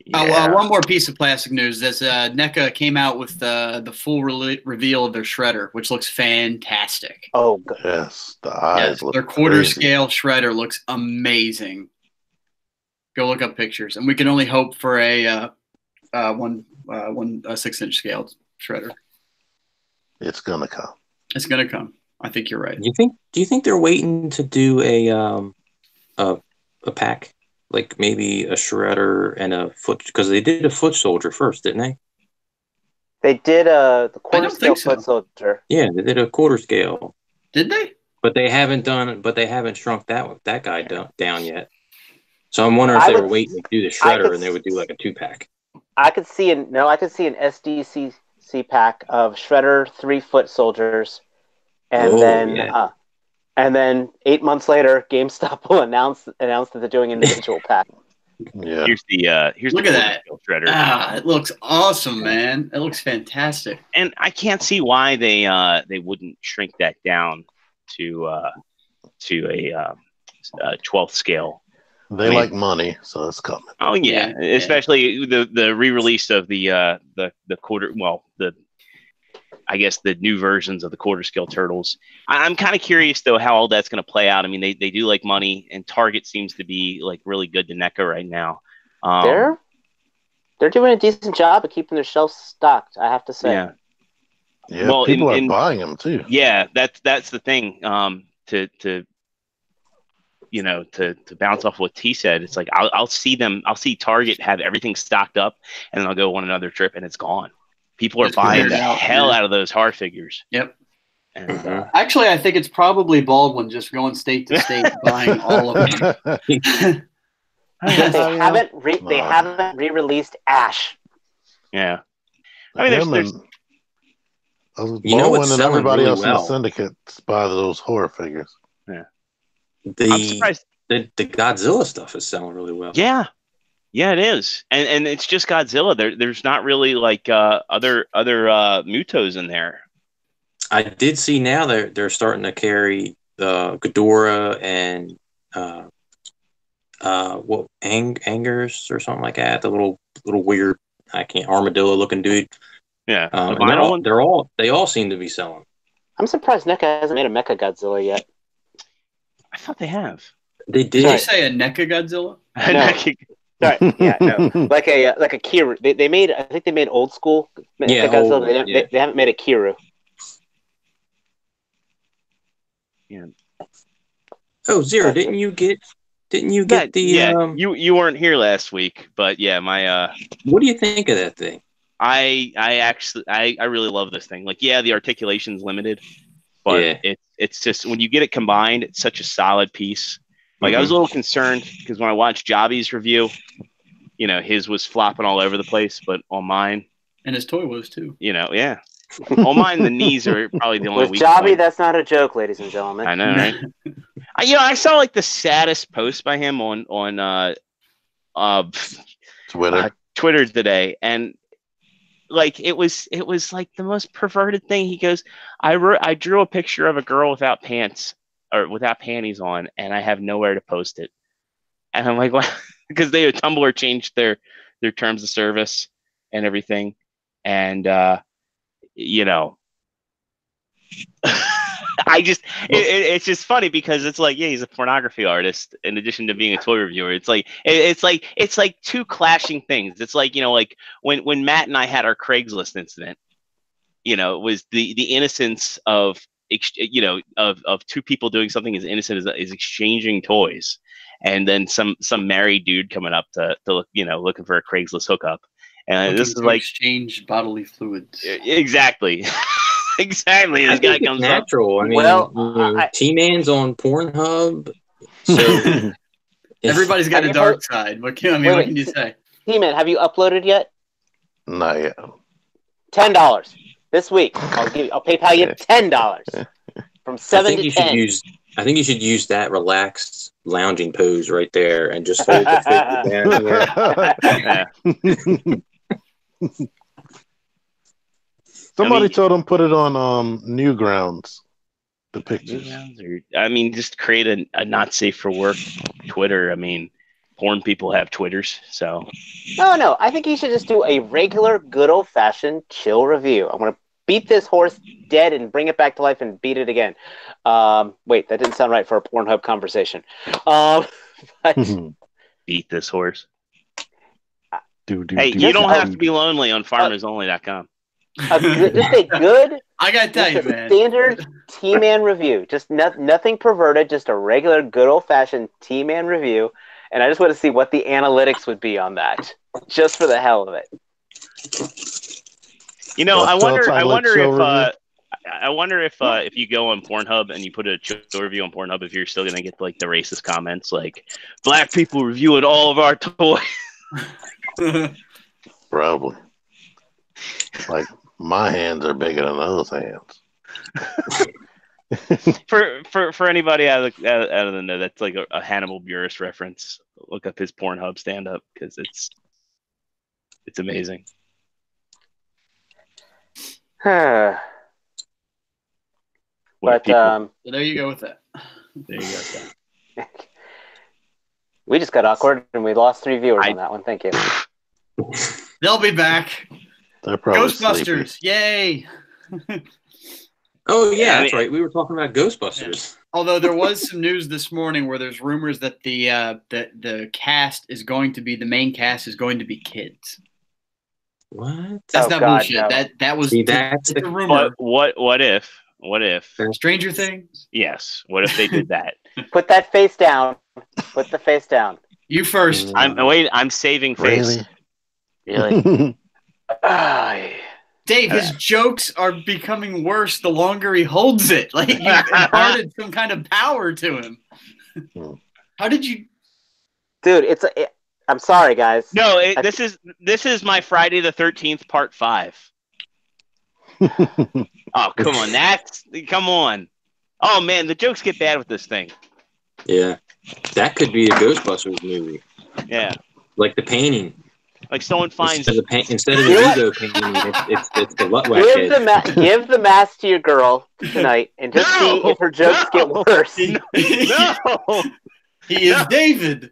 Yeah. One more piece of plastic news. This NECA came out with the full reveal of their shredder, which looks fantastic. Oh, good. Yes, the eyes look their quarter crazy. scale shredder looks amazing. Go look up pictures, and we can only hope for a 6-inch scale shredder. It's gonna come. It's gonna come. I think you're right. Do you think they're waiting to do a pack, like maybe a shredder and a foot? Because they did a foot soldier first, didn't they? They did the quarter scale foot soldier. Yeah, they did a quarter scale. Did they? But they haven't shrunk that guy down yet. So I'm wondering if they were waiting to do the shredder and they would do like a 2-pack. I could see an SDCC pack of shredder, 3 foot soldiers, and And then 8 months later, GameStop will announce that they're doing individual pack. Yeah. Here's Look the at that. shredder. Ah, it looks awesome, man. It looks fantastic. And I can't see why they wouldn't shrink that down to a 12th scale. They like money, so it's coming. Oh yeah, especially the re-release of the quarter. Well, I guess the new versions of the quarter scale turtles. I'm kind of curious though how all that's going to play out. I mean, they do like money, and Target seems to be like really good to NECA right now. They're doing a decent job of keeping their shelves stocked, I have to say. Yeah, well, people are buying them too. Yeah, that's the thing. To bounce off what T said, it's like I'll see Target have everything stocked up, and then I'll go on another trip and it's gone. People are buying the hell out of those horror figures. Yep. And, actually, I think it's probably Baldwin just going state to state buying all of them. They haven't re-released Ash. Yeah. I mean, there's Baldwin and everybody else in the syndicate buy those horror figures. Yeah. I'm surprised the Godzilla stuff is selling really well. Yeah. Yeah, it is, and it's just Godzilla. There's not really like other Mutos in there. I did see now they're starting to carry the Ghidorah and Angers or something like that. The little weird armadillo looking dude. Yeah, they all seem to be selling. I'm surprised NECA hasn't made a Mecha Godzilla yet. I thought they have. They did. Did you say a NECA Godzilla? No. Sorry, yeah, no, like a Kiru. I think they made old school. Yeah, Godzilla. They haven't made a Kiru. Yeah. Oh, Zero, didn't you get the? Yeah, you weren't here last week, but yeah, my. What do you think of that thing? I really love this thing. Like, yeah, the articulation's limited, but it's just when you get it combined, it's such a solid piece. Like, I was a little concerned because when I watched Jobby's review, his was flopping all over the place, but on mine, and his toy was too. Yeah, on mine the knees are probably the only. With weak Jobby, point. that's not a joke, ladies and gentlemen. I know, right? I saw like the saddest post by him on Twitter today, and like it was like the most perverted thing. He goes, I drew a picture of a girl without pants or without panties on, and I have nowhere to post it. And I'm like, well, because Tumblr changed their terms of service and everything, and it's just funny because it's like, yeah, he's a pornography artist in addition to being a toy reviewer. It's like two clashing things. It's like, like when Matt and I had our Craigslist incident, it was the innocence of two people doing something as innocent as exchanging toys, and then some married dude coming up to look, looking for a Craigslist hookup, and this is like exchange bodily fluids. Exactly. Exactly. This guy comes natural. up. I mean, TMan's on Pornhub, so everybody's got a dark side. What can you say? TMan, have you uploaded yet? Not yet. $10 this week. I'll PayPal you $10 from 7 to 10. I think you should use that relaxed lounging pose right there and just hold the figure down. Somebody told him put it on Newgrounds. The pictures. Just create a not safe for work Twitter. I mean, porn people have Twitters, so. No. I think he should just do a regular, good old fashioned chill review. I'm gonna beat this horse dead and bring it back to life and beat it again. Wait, that didn't sound right for a Pornhub conversation. But beat this horse. You don't have to be lonely on farmersonly.com. Just a good. I gotta tell you, man. Standard T-Man review. Just nothing perverted. Just a regular, good old fashioned T-Man review. And I just want to see what the analytics would be on that, just for the hell of it. I wonder if you go on Pornhub and you put a chill review on Pornhub, if you're still gonna get like the racist comments like black people reviewing all of our toys. Probably. Like my hands are bigger than those hands. For anybody out of the know, that's like a Hannibal Buress reference. Look up his Pornhub stand up because it's amazing. But So there you go with that. There you go. We just got awkward and we lost 3 viewers on that one. Thank you. They'll be back. They're probably Ghostbusters! sleepy. Yay! Oh yeah, Yeah, I that's mean- right. We were talking about Ghostbusters. Although there was some news this morning where there's rumors that the cast is going to be the main cast is going to be kids. What? That's Oh, not God, bullshit. no. That was See, it's that's a rumor. What if? Stranger Things. Yes. What if they did that? Put that face down. Put the face down. You first. I'm saving face. Really? Really? Dave, his jokes are becoming worse the longer he holds it. Like you imparted some kind of power to him. How did you? Dude, I'm sorry, guys. No, this is my Friday the 13th part 5. Oh, come on. Come on. Oh, man, the jokes get bad with this thing. Yeah, that could be a Ghostbusters movie. Yeah. Like the painting. Like someone finds... Instead of the ego painting, it's the Lutwak head. Give the mask to your girl tonight and just see if her jokes get worse. No! He is David.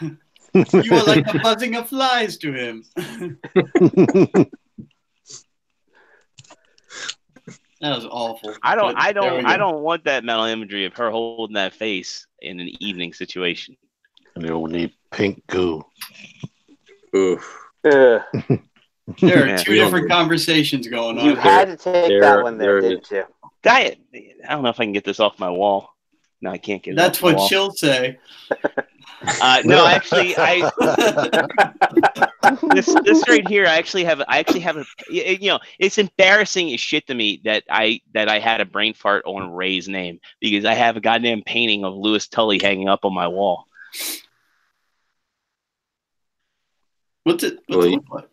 You are like the buzzing of flies to him. That was awful. I don't want that mental imagery of her holding that face in an evening situation. And you'll need pink goo. Oof. There are Yeah. two different conversations going on. You had to take that one there, there didn't you? Diet. I don't know if I can get this off my wall. No, I can't get it. That's off my what wall. she'll say. No, actually, this right here, I actually have a, it's embarrassing as shit to me that I had a brain fart on Ray's name because I have a goddamn painting of Louis Tully hanging up on my wall. What's it Well, look like?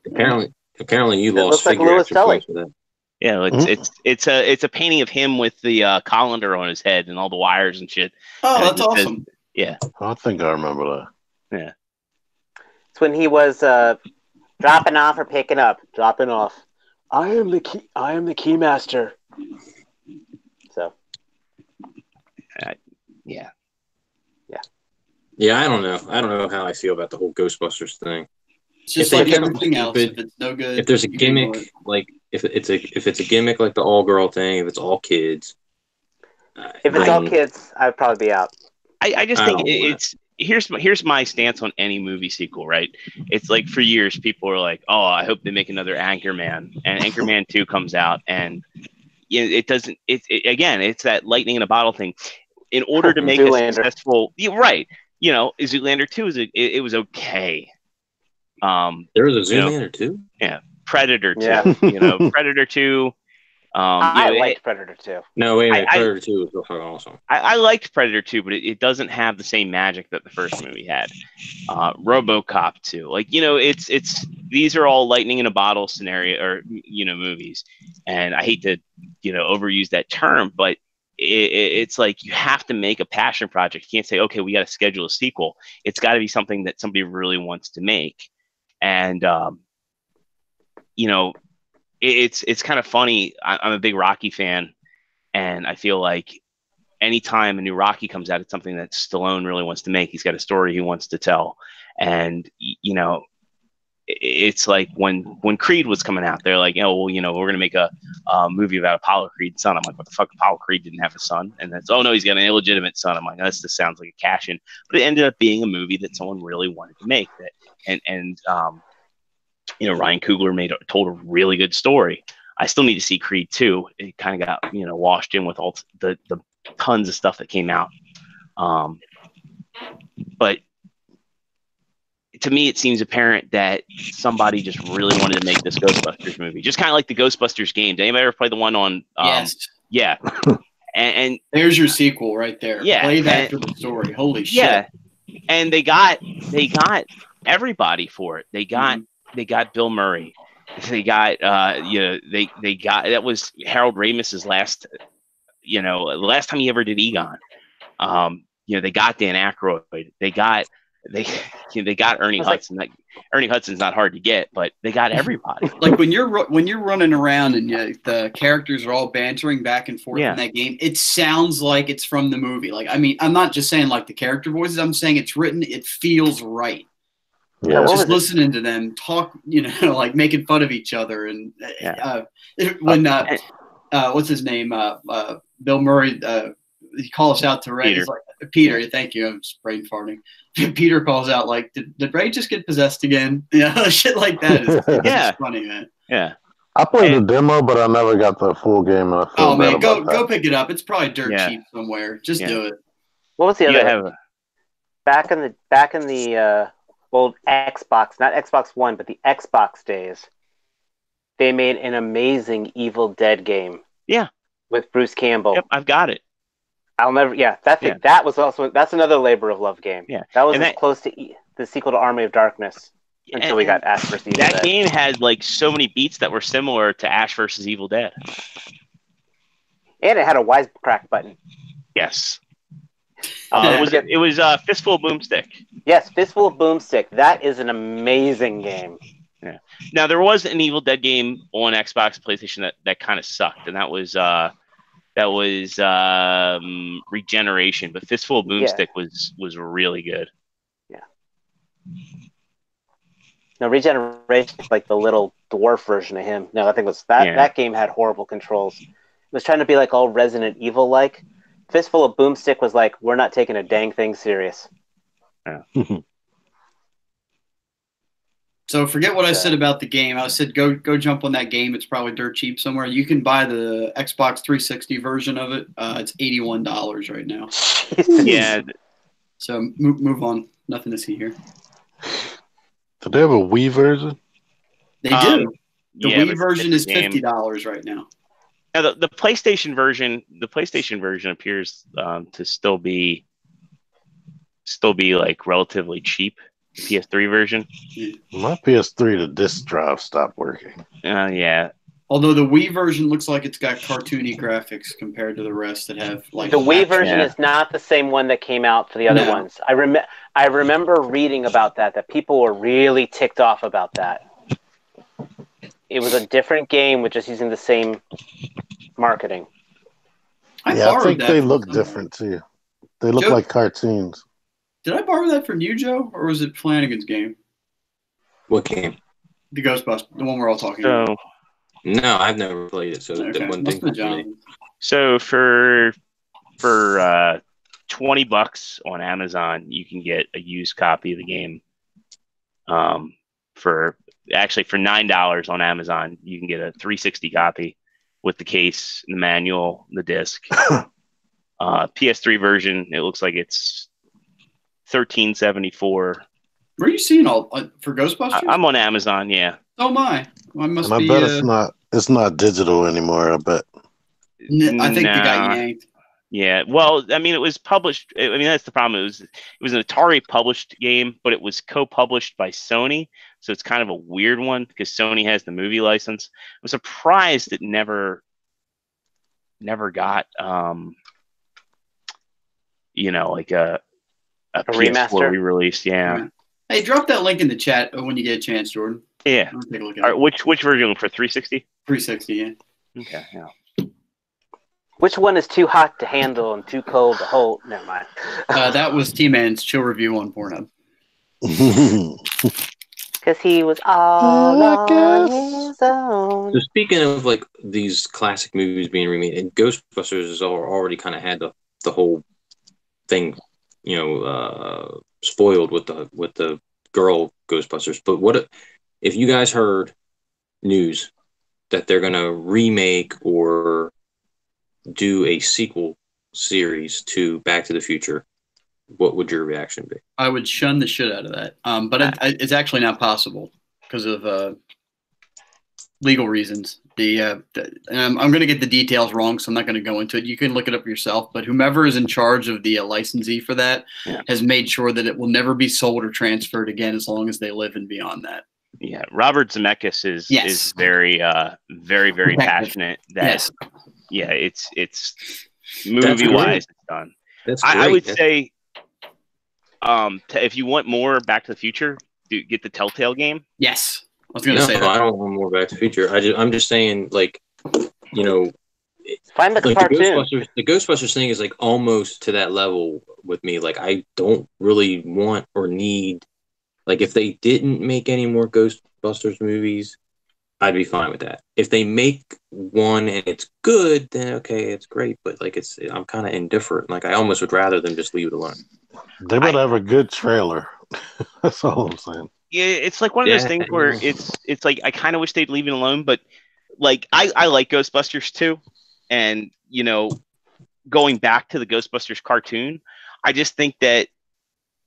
Apparently you It lost looks like figure Louis extra Tully. points for that. Yeah, it's a painting of him with the colander on his head and all the wires and shit. Oh, And it that's just says- awesome. yeah. I think I remember that. It's when he was dropping off or picking up. Dropping off. I am the key master. So. Yeah. Yeah, I don't know how I feel about the whole Ghostbusters thing. It's just If like they do everything something else. stupid, If it's no good, If there's a you can ignore gimmick, it. like if it's a gimmick like the all girl thing, if it's all kids, If it's all kids, I'd probably be out. I just I think don't want it's here's my stance on any movie sequel, right? It's like for years people were like, oh, I hope they make another Anchorman, and Anchorman 2 comes out, and it doesn't. Again, it's that lightning in a bottle thing. In order to make Zoolander. a successful, right? Zoolander 2 it was okay. there was a Zoolander too. Predator 2, Yeah. Predator 2. I liked Predator 2. No, wait a minute. I- Predator 2 was real fucking awesome. I liked Predator 2, but it doesn't have the same magic that the first movie had. RoboCop 2, it's these are all lightning in a bottle scenario or movies, and I hate to overuse that term, but it's like you have to make a passion project. You can't say, okay, we got to schedule a sequel. It's got to be something that somebody really wants to make, and it's kind of funny. I'm a big Rocky fan, and I feel like anytime a new Rocky comes out, it's something that Stallone really wants to make. He's got a story he wants to tell, and it's like when Creed was coming out, they're like, we're gonna make a movie about Apollo Creed's son. I'm like, what the fuck? Apollo Creed didn't have a son, and that's no, he's got an illegitimate son. I'm like, this just sounds like a cash in, but it ended up being a movie that someone really wanted to make. Ryan Coogler told a really good story. I still need to see Creed 2. It kind of got washed in with all the tons of stuff that came out. But to me, it seems apparent that somebody just really wanted to make this Ghostbusters movie, just kind of like the Ghostbusters game. Did anybody ever play the one on? Yes. Yeah. and There's your sequel right there. Yeah, Play that for the story. Holy shit. yeah, and they got everybody for it. They got Bill Murray. They got they got that was Harold Ramis's last the last time he ever did Egon. They got Dan Aykroyd. They got Ernie Hudson. Like, Ernie Hudson's not hard to get, but they got everybody. Like when you're running around and the characters are all bantering back and forth in that game, it sounds like it's from the movie. Like, I mean, I'm not just saying like the character voices. I'm saying it's written. It feels right. Yeah. Just listening to them talk, like making fun of each other, and when what's his name, Bill Murray, he calls out to Ray. He's like, Peter, thank you. I'm just brain farting. Peter calls out like, "Did Ray just get possessed again?" Shit like that. It's funny, man. Yeah. I played the demo, but I never got the full game. And I feel man, bad go about that. pick it up. It's probably dirt cheap somewhere. Just do it. What was the other? Back in the old Xbox, not Xbox One, but the Xbox days, they made an amazing Evil Dead game. Yeah. With Bruce Campbell. Yep, I've got it. I'll never. Yeah, that was also another labor of love game. Yeah, that was close to the sequel to Army of Darkness until we got Ash vs. Evil Dead. That game had like so many beats that were similar to Ash vs. Evil Dead, and it had a wisecrack button. Yes, it was Fistful of Boomstick. Yes, Fistful of Boomstick. That is an amazing game. Yeah. Now there was an Evil Dead game on Xbox and PlayStation that kind of sucked, and that was Regeneration, but Fistful of Boomstick was really good. Yeah. No, Regeneration is like the little dwarf version of him. No, I think that game had horrible controls. It was trying to be like all Resident Evil like. Fistful of Boomstick was like, we're not taking a dang thing serious. Yeah. So forget what I said about the game. I said go jump on that game. It's probably dirt cheap somewhere. You can buy the Xbox 360 version of it. It's $81 right now. Yeah. So move on. Nothing to see here. Do they have a Wii version? They do. The Wii version is $50 right now. Now the PlayStation version appears to still be like relatively cheap. PS3 version. My PS3, the disc drive stopped working. Yeah. Although the Wii version looks like it's got cartoony graphics compared to the rest that have like. The Wii version is not the same one that came out for the other ones. I remember reading about that people were really ticked off about that. It was a different game with just using the same marketing. I think they look different too. They look like cartoons. Did I borrow that from you, Joe, or was it Flanagan's game? What game? The Ghostbusters, the one we're all talking about. No, I've never played it. So okay. one thing. So for $20 on Amazon, you can get a used copy of the game. For $9 on Amazon, you can get a 360 copy with the case, the manual, the disc. PS3 version, it looks like it's $13.74. Where are you seeing all for Ghostbusters? I'm on Amazon. Yeah. Oh my! I must and I bet it's not digital anymore. I bet. I think they got yanked. Yeah. Well, I mean, it was published. I mean, that's the problem. It was an Atari published game, but it was co-published by Sony, so it's kind of a weird one because Sony has the movie license. I'm surprised it never got like a PS4 re-release. Yeah. Hey, drop that link in the chat when you get a chance, Jordan. Yeah. Take a look at All right, which version for 360? 360, yeah. Okay, yeah. Which one is too hot to handle and too cold to hold? Never mind. That was T-Man's chill review on Pornhub. Because he was all on his own. So speaking of like these classic movies being remade, and Ghostbusters has already kind of had the whole thing, spoiled with the girl Ghostbusters. But what if you guys heard news that they're gonna remake or do a sequel series to Back to the Future? What would your reaction be? I would shun the shit out of that. But it's actually not possible because of legal reasons. I'm going to get the details wrong, so I'm not going to go into it. You can look it up yourself. But whomever is in charge of the licensee for that has made sure that it will never be sold or transferred again as long as they live and beyond that. Yeah, Robert Zemeckis is very, very, very passionate. That it's Movie-wise, it's done. That's great. I would say, if you want more Back to the Future, get the Telltale game. Yes, I was going to say that. I don't want more Back to the Future. I'm just saying, like, you know, Find the like cartoon. the Ghostbusters thing is like almost to that level with me. Like, I don't really want or need, like, if they didn't make any more Ghostbusters movies, I'd be fine with that. If they make one and it's good, then okay, it's great. But like, I'm kind of indifferent. Like, I almost would rather them just leave it alone. They better have a good trailer. That's all I'm saying. Yeah, it's like one of those things where it's like I kind of wish they'd leave it alone, but like I like Ghostbusters too, and you know, going back to the Ghostbusters cartoon, I just think that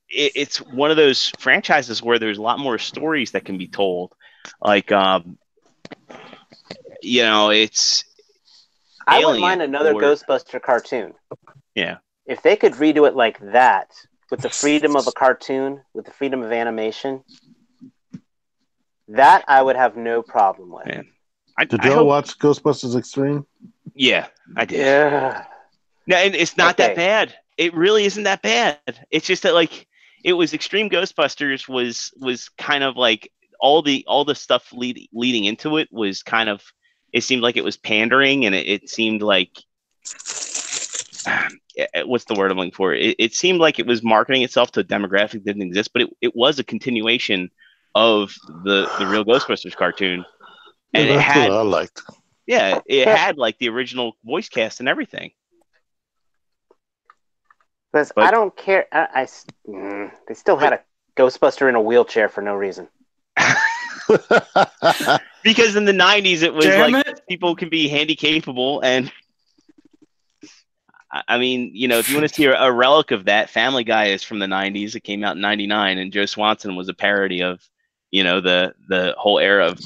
it's one of those franchises where there's a lot more stories that can be told. Like, you know, it's. I wouldn't mind another Ghostbuster cartoon. Yeah. If they could redo it like that, with the freedom of a cartoon, with the freedom of animation, that I would have no problem with. Man. Did y'all watch Ghostbusters Extreme? Yeah, I did. Yeah. No, and it's not that bad. It really isn't that bad. It's just that like it was Extreme Ghostbusters was kind of like all the stuff leading into it was kind of, it seemed like it was pandering, and it seemed like what's the word I'm looking for? It seemed like it was marketing itself to a demographic that didn't exist, but it was a continuation of the real Ghostbusters cartoon. And that's it had what I liked. Yeah, it had like the original voice cast and everything. Because I don't care. They still had a Ghostbuster in a wheelchair for no reason. Because in the 90s, it was people can be handy capable. And I mean, you know, if you want to see a relic of that, Family Guy is from the 90s. It came out in 99. And Joe Swanson was a parody of, you know, the whole era of,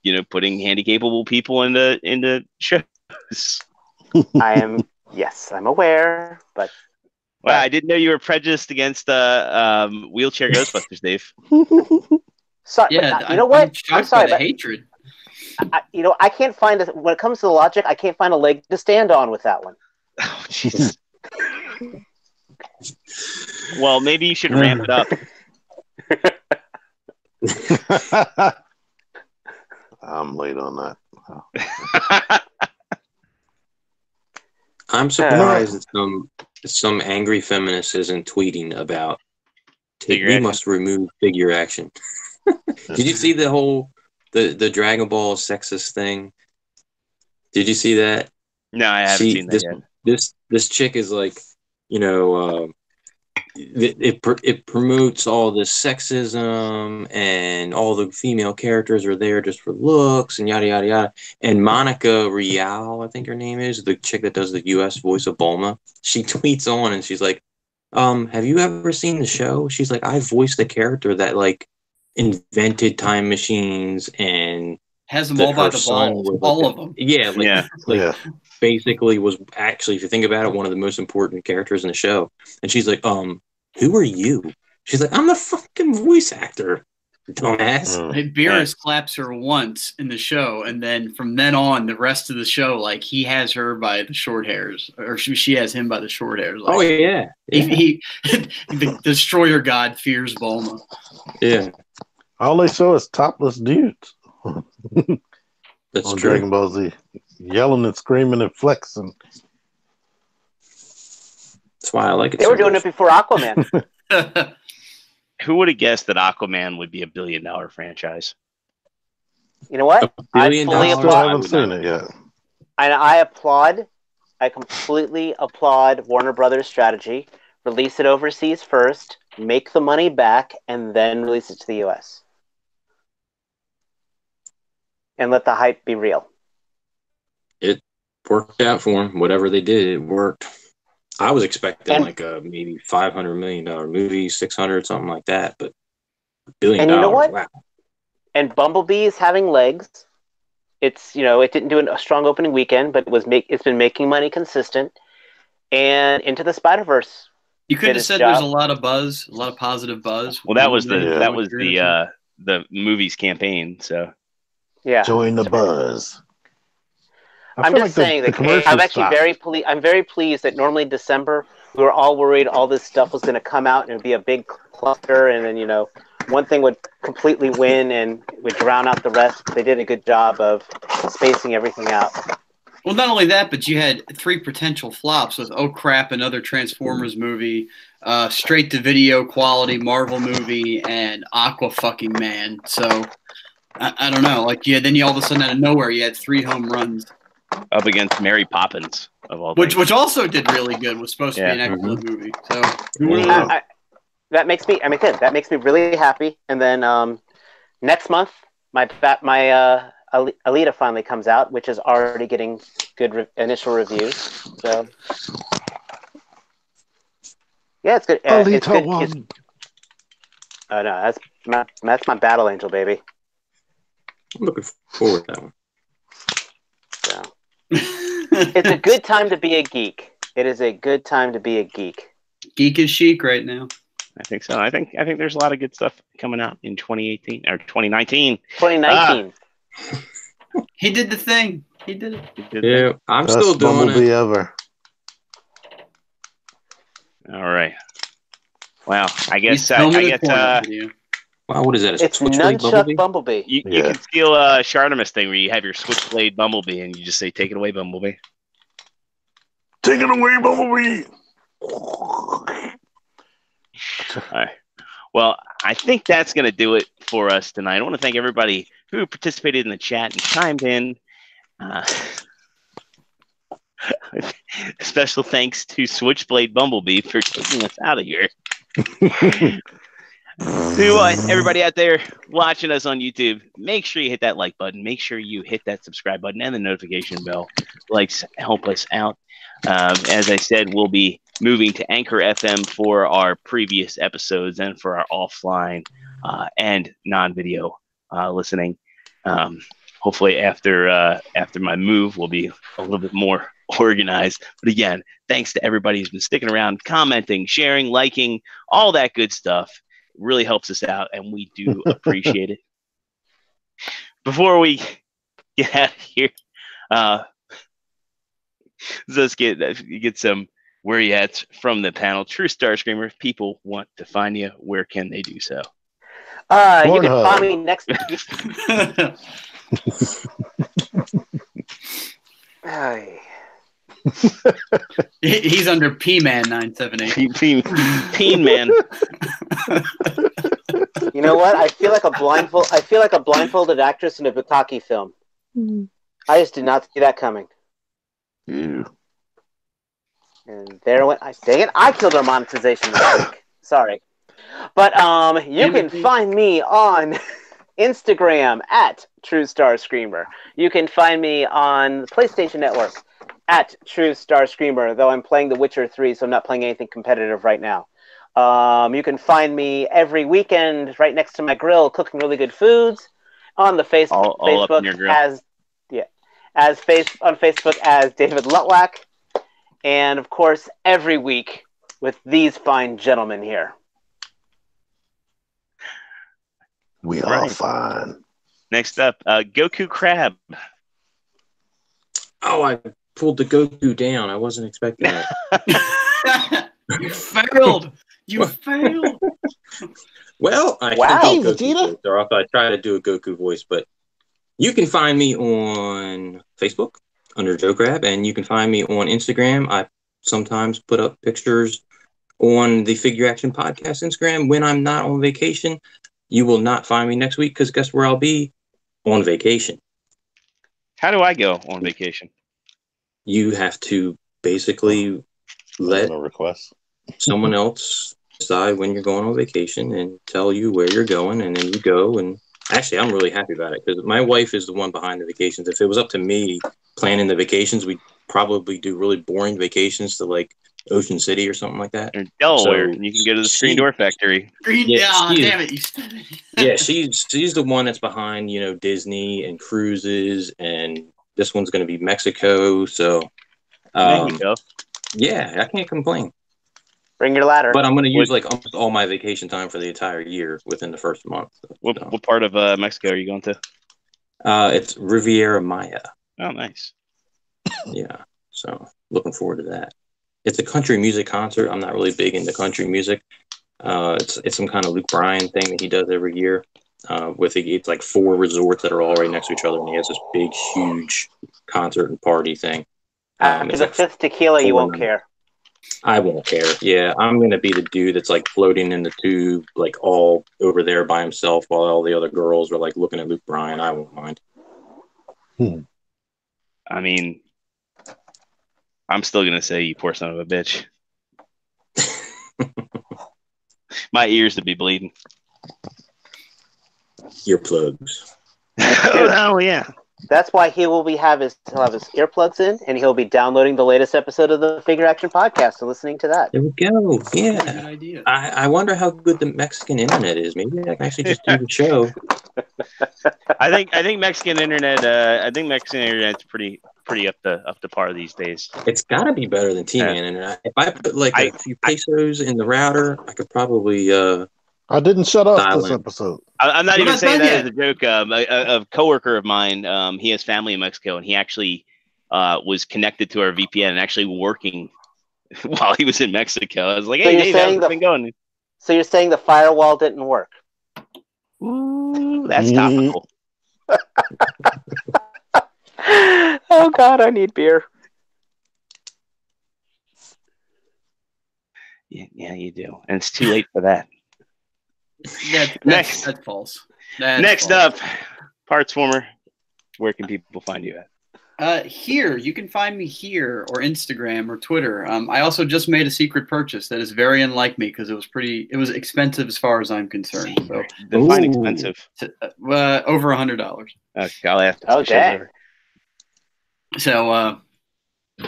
you know, putting handy capable people into shows. I'm aware, but. Well, I didn't know you were prejudiced against wheelchair Ghostbusters, Dave. Sorry, yeah, you know what? I'm sorry, but hatred. I can't find when it comes to the logic, I can't find a leg to stand on with that one. Oh, jeez. Well, maybe you should ramp it up. I'm late on that. I'm surprised that some angry feminist isn't tweeting about we must remove figure action. Did you see the whole the Dragon Ball sexist thing? Did you see that? No, I haven't seen that yet. This chick is like, you know, it promotes all this sexism, and all the female characters are there just for looks and yada yada yada. And Monica Rial, I think her name is, the chick that does the U.S. voice of Bulma, she tweets on and she's like, have you ever seen the show? She's like, I voiced the character that like invented time machines and has them all by the balls, all of them. Yeah, basically was actually, if you think about it, one of the most important characters in the show. And she's like, who are you? She's like, I'm the fucking voice actor, dumbass. Beerus claps her once in the show, and then from then on, the rest of the show, like, he has her by the short hairs, or she has him by the short hairs. Like, oh, yeah. The destroyer god fears Bulma. Yeah. All they show is topless dudes. That's on true. Dragon Ball Z, yelling and screaming and flexing. That's why I like it. They were doing it before Aquaman. Who would have guessed that Aquaman would be $1 billion franchise? You know what? $1 billion? I haven't seen it yet. And I completely applaud Warner Brothers' strategy. Release it overseas first, make the money back, and then release it to the US. And let the hype be real. It worked out for them. Whatever they did, it worked. I was expecting like a maybe $500 million movie, 600, something like that, but $1 billion. And you know what? Wow. And Bumblebee is having legs. It's, you know, it didn't do a strong opening weekend, but it's been making money consistent. And Into the Spider-Verse. You could have said there's a lot of buzz, a lot of positive buzz. Well, that was the movie's campaign. So yeah, join the buzz. I'm just saying that I'm actually I'm very pleased that normally in December we were all worried all this stuff was going to come out and it'd be a big cluster, and then one thing would completely win and would drown out the rest. They did a good job of spacing everything out. Well, not only that, but you had 3 potential flops with Oh Crap, another Transformers movie, straight to video quality Marvel movie, and Aqua fucking Man. So I don't know. Then you all of a sudden out of nowhere you had 3 home runs up against Mary Poppins of all which also did really good. Was supposed to be an excellent movie. So that makes me. I mean, that makes me really happy. And then next month, my Alita finally comes out, which is already getting good initial reviews. So yeah, it's good. Alita it's good. one. Oh no, that's my battle angel, baby. I'm looking forward to that one. So. It's a good time to be a geek. It is a good time to be a geek. Geek is chic right now. I think so. I think there's a lot of good stuff coming out in 2018 or 2019. 2019. He did the thing. He did it. Yeah, I'm Best still doing Bumblebee it. ever. All right. Well, I guess. Wow, Wow, what is that? It's Switchblade Nunchuck Bumblebee. You can steal a Shartimus thing where you have your Switchblade Bumblebee and you just say, "Take it away, Bumblebee." Take it away, Bumblebee. All right. Well, I think that's going to do it for us tonight. I want to thank everybody who participated in the chat and chimed in. Special thanks to Switchblade Bumblebee for taking us out of here. To everybody out there watching us on YouTube, make sure you hit that like button. Make sure you hit that subscribe button and the notification bell. Likes help us out. As I said, we'll be moving to Anchor FM for our previous episodes and for our offline and non-video listening. Hopefully after my move, we'll be a little bit more organized. But again, thanks to everybody who's been sticking around, commenting, sharing, liking, all that good stuff. It really helps us out, and we do appreciate it. Before we get out of here, let's get some where you at from the panel. Trustarscreamer, if people want to find you, where can they do so? You can find me next. He's under TMan 978. TMan. You know what? I feel like a blindfolded actress in a Bukaki film. I just did not see that coming. Ew. And there went. Dang it! I killed our monetization this week. Sorry, but you can find me on Instagram at Trustarscreamer. You can find me on the PlayStation Network at Trustarscreamer, though I'm playing The Witcher 3, so I'm not playing anything competitive right now. You can find me every weekend right next to my grill cooking really good foods on the Facebook on Facebook as David Lutwack, and of course every week with these fine gentlemen here. We are fine. Next up, Goku Crab. Oh, I pulled the Goku down. I wasn't expecting that. You failed. You failed. Well, I can do Goku voice, or if I try to do a Goku voice, but you can find me on Facebook under Joe Crab, and you can find me on Instagram. I sometimes put up pictures on the Figure Action Podcast Instagram when I'm not on vacation. You will not find me next week because guess where I'll be? On vacation. How do I go on vacation? You have to basically let someone else decide when you're going on vacation and tell you where you're going, and then you go. And actually, I'm really happy about it because my wife is the one behind the vacations. If it was up to me planning the vacations, we'd probably do really boring vacations to like Ocean City or something like that. Or Delaware. So you can go to the Screen Door Factory. Damn it! You said it. Yeah, she's the one that's behind, Disney and cruises, and this one's going to be Mexico. So, there you go. Yeah, I can't complain. Bring your ladder. But I'm going to use like almost all my vacation time for the entire year within the first month. So. What part of Mexico are you going to? It's Riviera Maya. Oh, nice. Yeah, so looking forward to that. It's a country music concert. I'm not really big into country music. It's some kind of Luke Bryan thing that he does every year. It's like 4 resorts that are all right next to each other, and he has this big, huge concert and party thing. After It's the like 5th tequila, you 4 won't nights. care. I won't care. Yeah, I'm gonna be the dude that's like floating in the tube, like all over there by himself, while all the other girls are like looking at Luke Bryan. I won't mind. I mean, I'm still gonna say you poor son of a bitch. My ears to be bleeding. Earplugs. Oh hell yeah! That's why he'll have his earplugs in, and he'll be downloading the latest episode of the Figure Action podcast and listening to that. There we go. That's a good Yeah. idea. I wonder how good the Mexican internet is. Maybe I can actually just do the show. I think Mexican internet. I think Mexican internet's pretty up to par these days. It's got to be better than TMan internet. If I put like a few pesos in the router, I could probably I didn't shut off dial this in. episode. I'm not We're even not saying done that yet. as a joke. A coworker of mine, he has family in Mexico, and he actually was connected to our VPN and actually working while he was in Mexico. I was like, So "Hey, you're Dave, saying how's it been going?" So you're saying the firewall didn't work? Ooh, that's topical. Oh God, I need beer. Yeah, you do, and it's too late for that. That's false. That's Next false. up, Partsformer. Where can people find you at? Here, you can find me here or Instagram or Twitter. I also just made a secret purchase that is very unlike me because it was expensive as far as I'm concerned. So Define Ooh. expensive. over $100. Okay, I'll ask. Oh, dang. So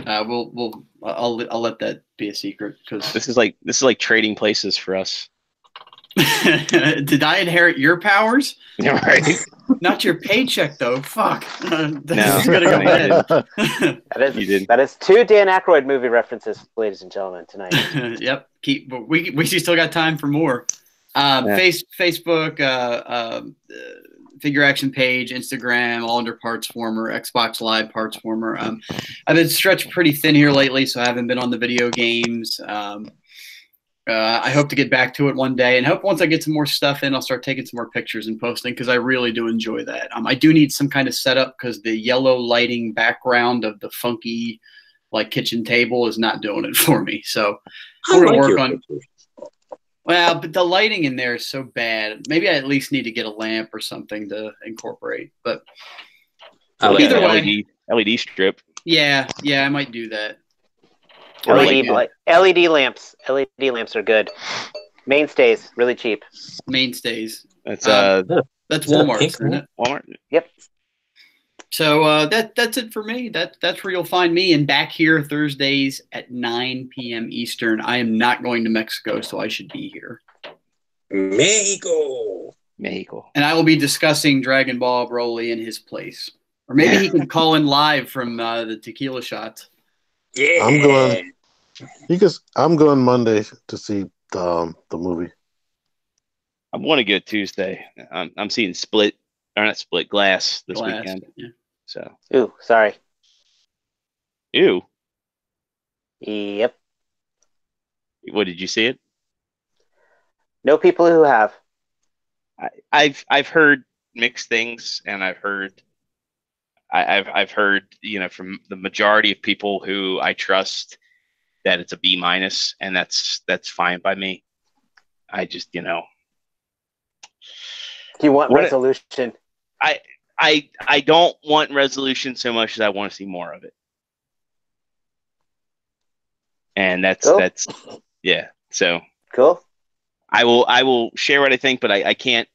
I'll let that be a secret because This is like trading places for us. did I inherit your powers? Right? Not your paycheck though. Fuck. This No. is gonna go bad. That is 2 Dan Aykroyd movie references, ladies and gentlemen, tonight. Yep. We still got time for more. Facebook, Figure Action page, Instagram, all under Partsformer, Xbox Live Partsformer. I've been stretched pretty thin here lately, so I haven't been on the video games. I hope to get back to it one day, and hope once I get some more stuff in, I'll start taking some more pictures and posting because I really do enjoy that. I do need some kind of setup because the yellow lighting background of the funky like kitchen table is not doing it for me. So we're gonna work on. Pictures. Well, but the lighting in there is so bad. Maybe I at least need to get a lamp or something to incorporate. But either way, LED strip. yeah, I might do that. LED lamps. LED lamps are good. Mainstays, really cheap. Mainstays. That's That's that a Walmart, pink isn't it? Walmart. Yep. So that's it for me. That's where you'll find me. And back here Thursdays at 9 p.m. Eastern. I am not going to Mexico, so I should be here. Mexico. And I will be discussing Dragon Ball Broly in his place. Or maybe he can call in live from the tequila shots. Yeah. I'm going Monday to see the movie. I want to go Tuesday. I'm seeing Glass this weekend. Yeah. So. Ooh, sorry. Ew. Yep. What, did you see it? No people who have. I've heard mixed things, and I've heard from the majority of people who I trust that it's a B-, and that's fine by me. I just Do you want resolution? I don't want resolution so much as I want to see more of it. And that's yeah. So cool. I will share what I think, but I can't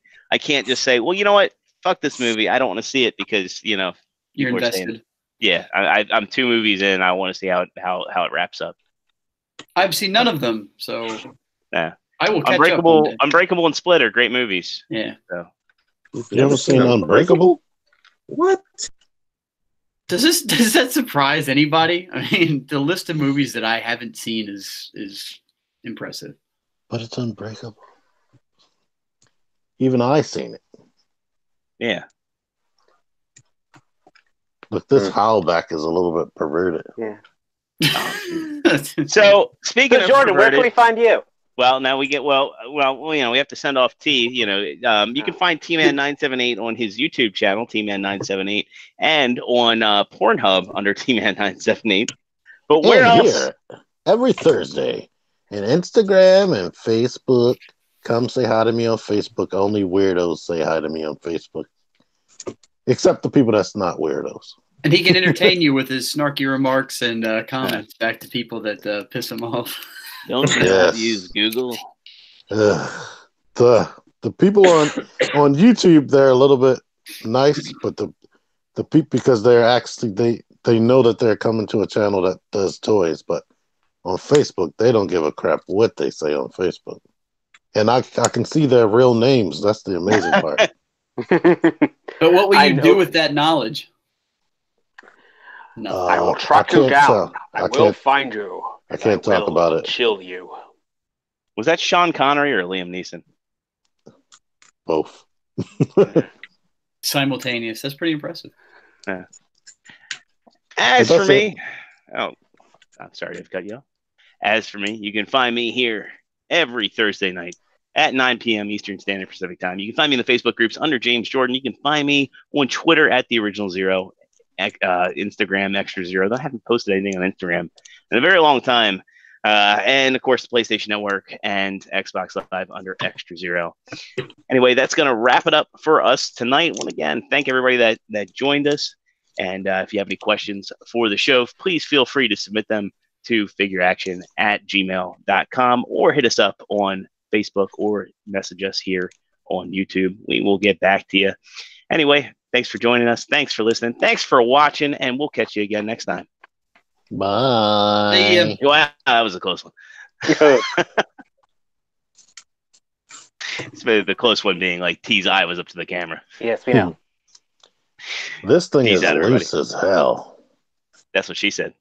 just say, well, you know what? Fuck this movie. I don't want to see it because you're invested. Yeah, I'm 2 movies in. I want to see how it wraps up. I've seen none of them, so yeah. I will catch up one day. Unbreakable and Split are great movies. Yeah. So. You ever seen Unbreakable? What? Does that surprise anybody? I mean, the list of movies that I haven't seen is impressive. But it's unbreakable. Even I seen it. Yeah. But this Howlback is a little bit perverted. Yeah. So speaking of Jordan, where can we perverted, find you? well, now we get we have to send off T. You can find TMan 978 on his YouTube channel, TMan 978, and on Pornhub under TMan 978. But where And else? here, every Thursday, in Instagram and Facebook. Come say hi to me on Facebook. Only weirdos say hi to me on Facebook. Except the people that's not weirdos. And he can entertain you with his snarky remarks and comments back to people that piss him off. Don't you know how to use Google? The people on YouTube, they're a little bit nice, but the people, because they're actually they know that they're coming to a channel that does toys, but on Facebook they don't give a crap what they say on Facebook. And I can see their real names. That's the amazing part. But what will you do with that knowledge? No. I will track you down. I will find you. I can't talk about it. Chill you. Was that Sean Connery or Liam Neeson? Both. Simultaneous. That's pretty impressive. As for me, I'm sorry to cut you off. As for me, you can find me here every Thursday night at 9 p.m. Eastern Standard Pacific Time. You can find me in the Facebook groups under James Jordan. You can find me on Twitter at The Original Zero, Instagram Extra Zero. I haven't posted anything on Instagram in a very long time. And, of course, the PlayStation Network and Xbox Live under Extra Zero. Anyway, that's going to wrap it up for us tonight. Well, again, thank everybody that joined us. And if you have any questions for the show, please feel free to submit them to figureaction@gmail.com or hit us up on Facebook or message us here on YouTube. We will get back to you. Anyway, thanks for joining us. Thanks for listening. Thanks for watching, and we'll catch you again next time. Bye. Wow, that was a close one. It's the close one being like T's eye was up to the camera. Yes, we know. This thing Peace is out, loose as hell. That's what she said.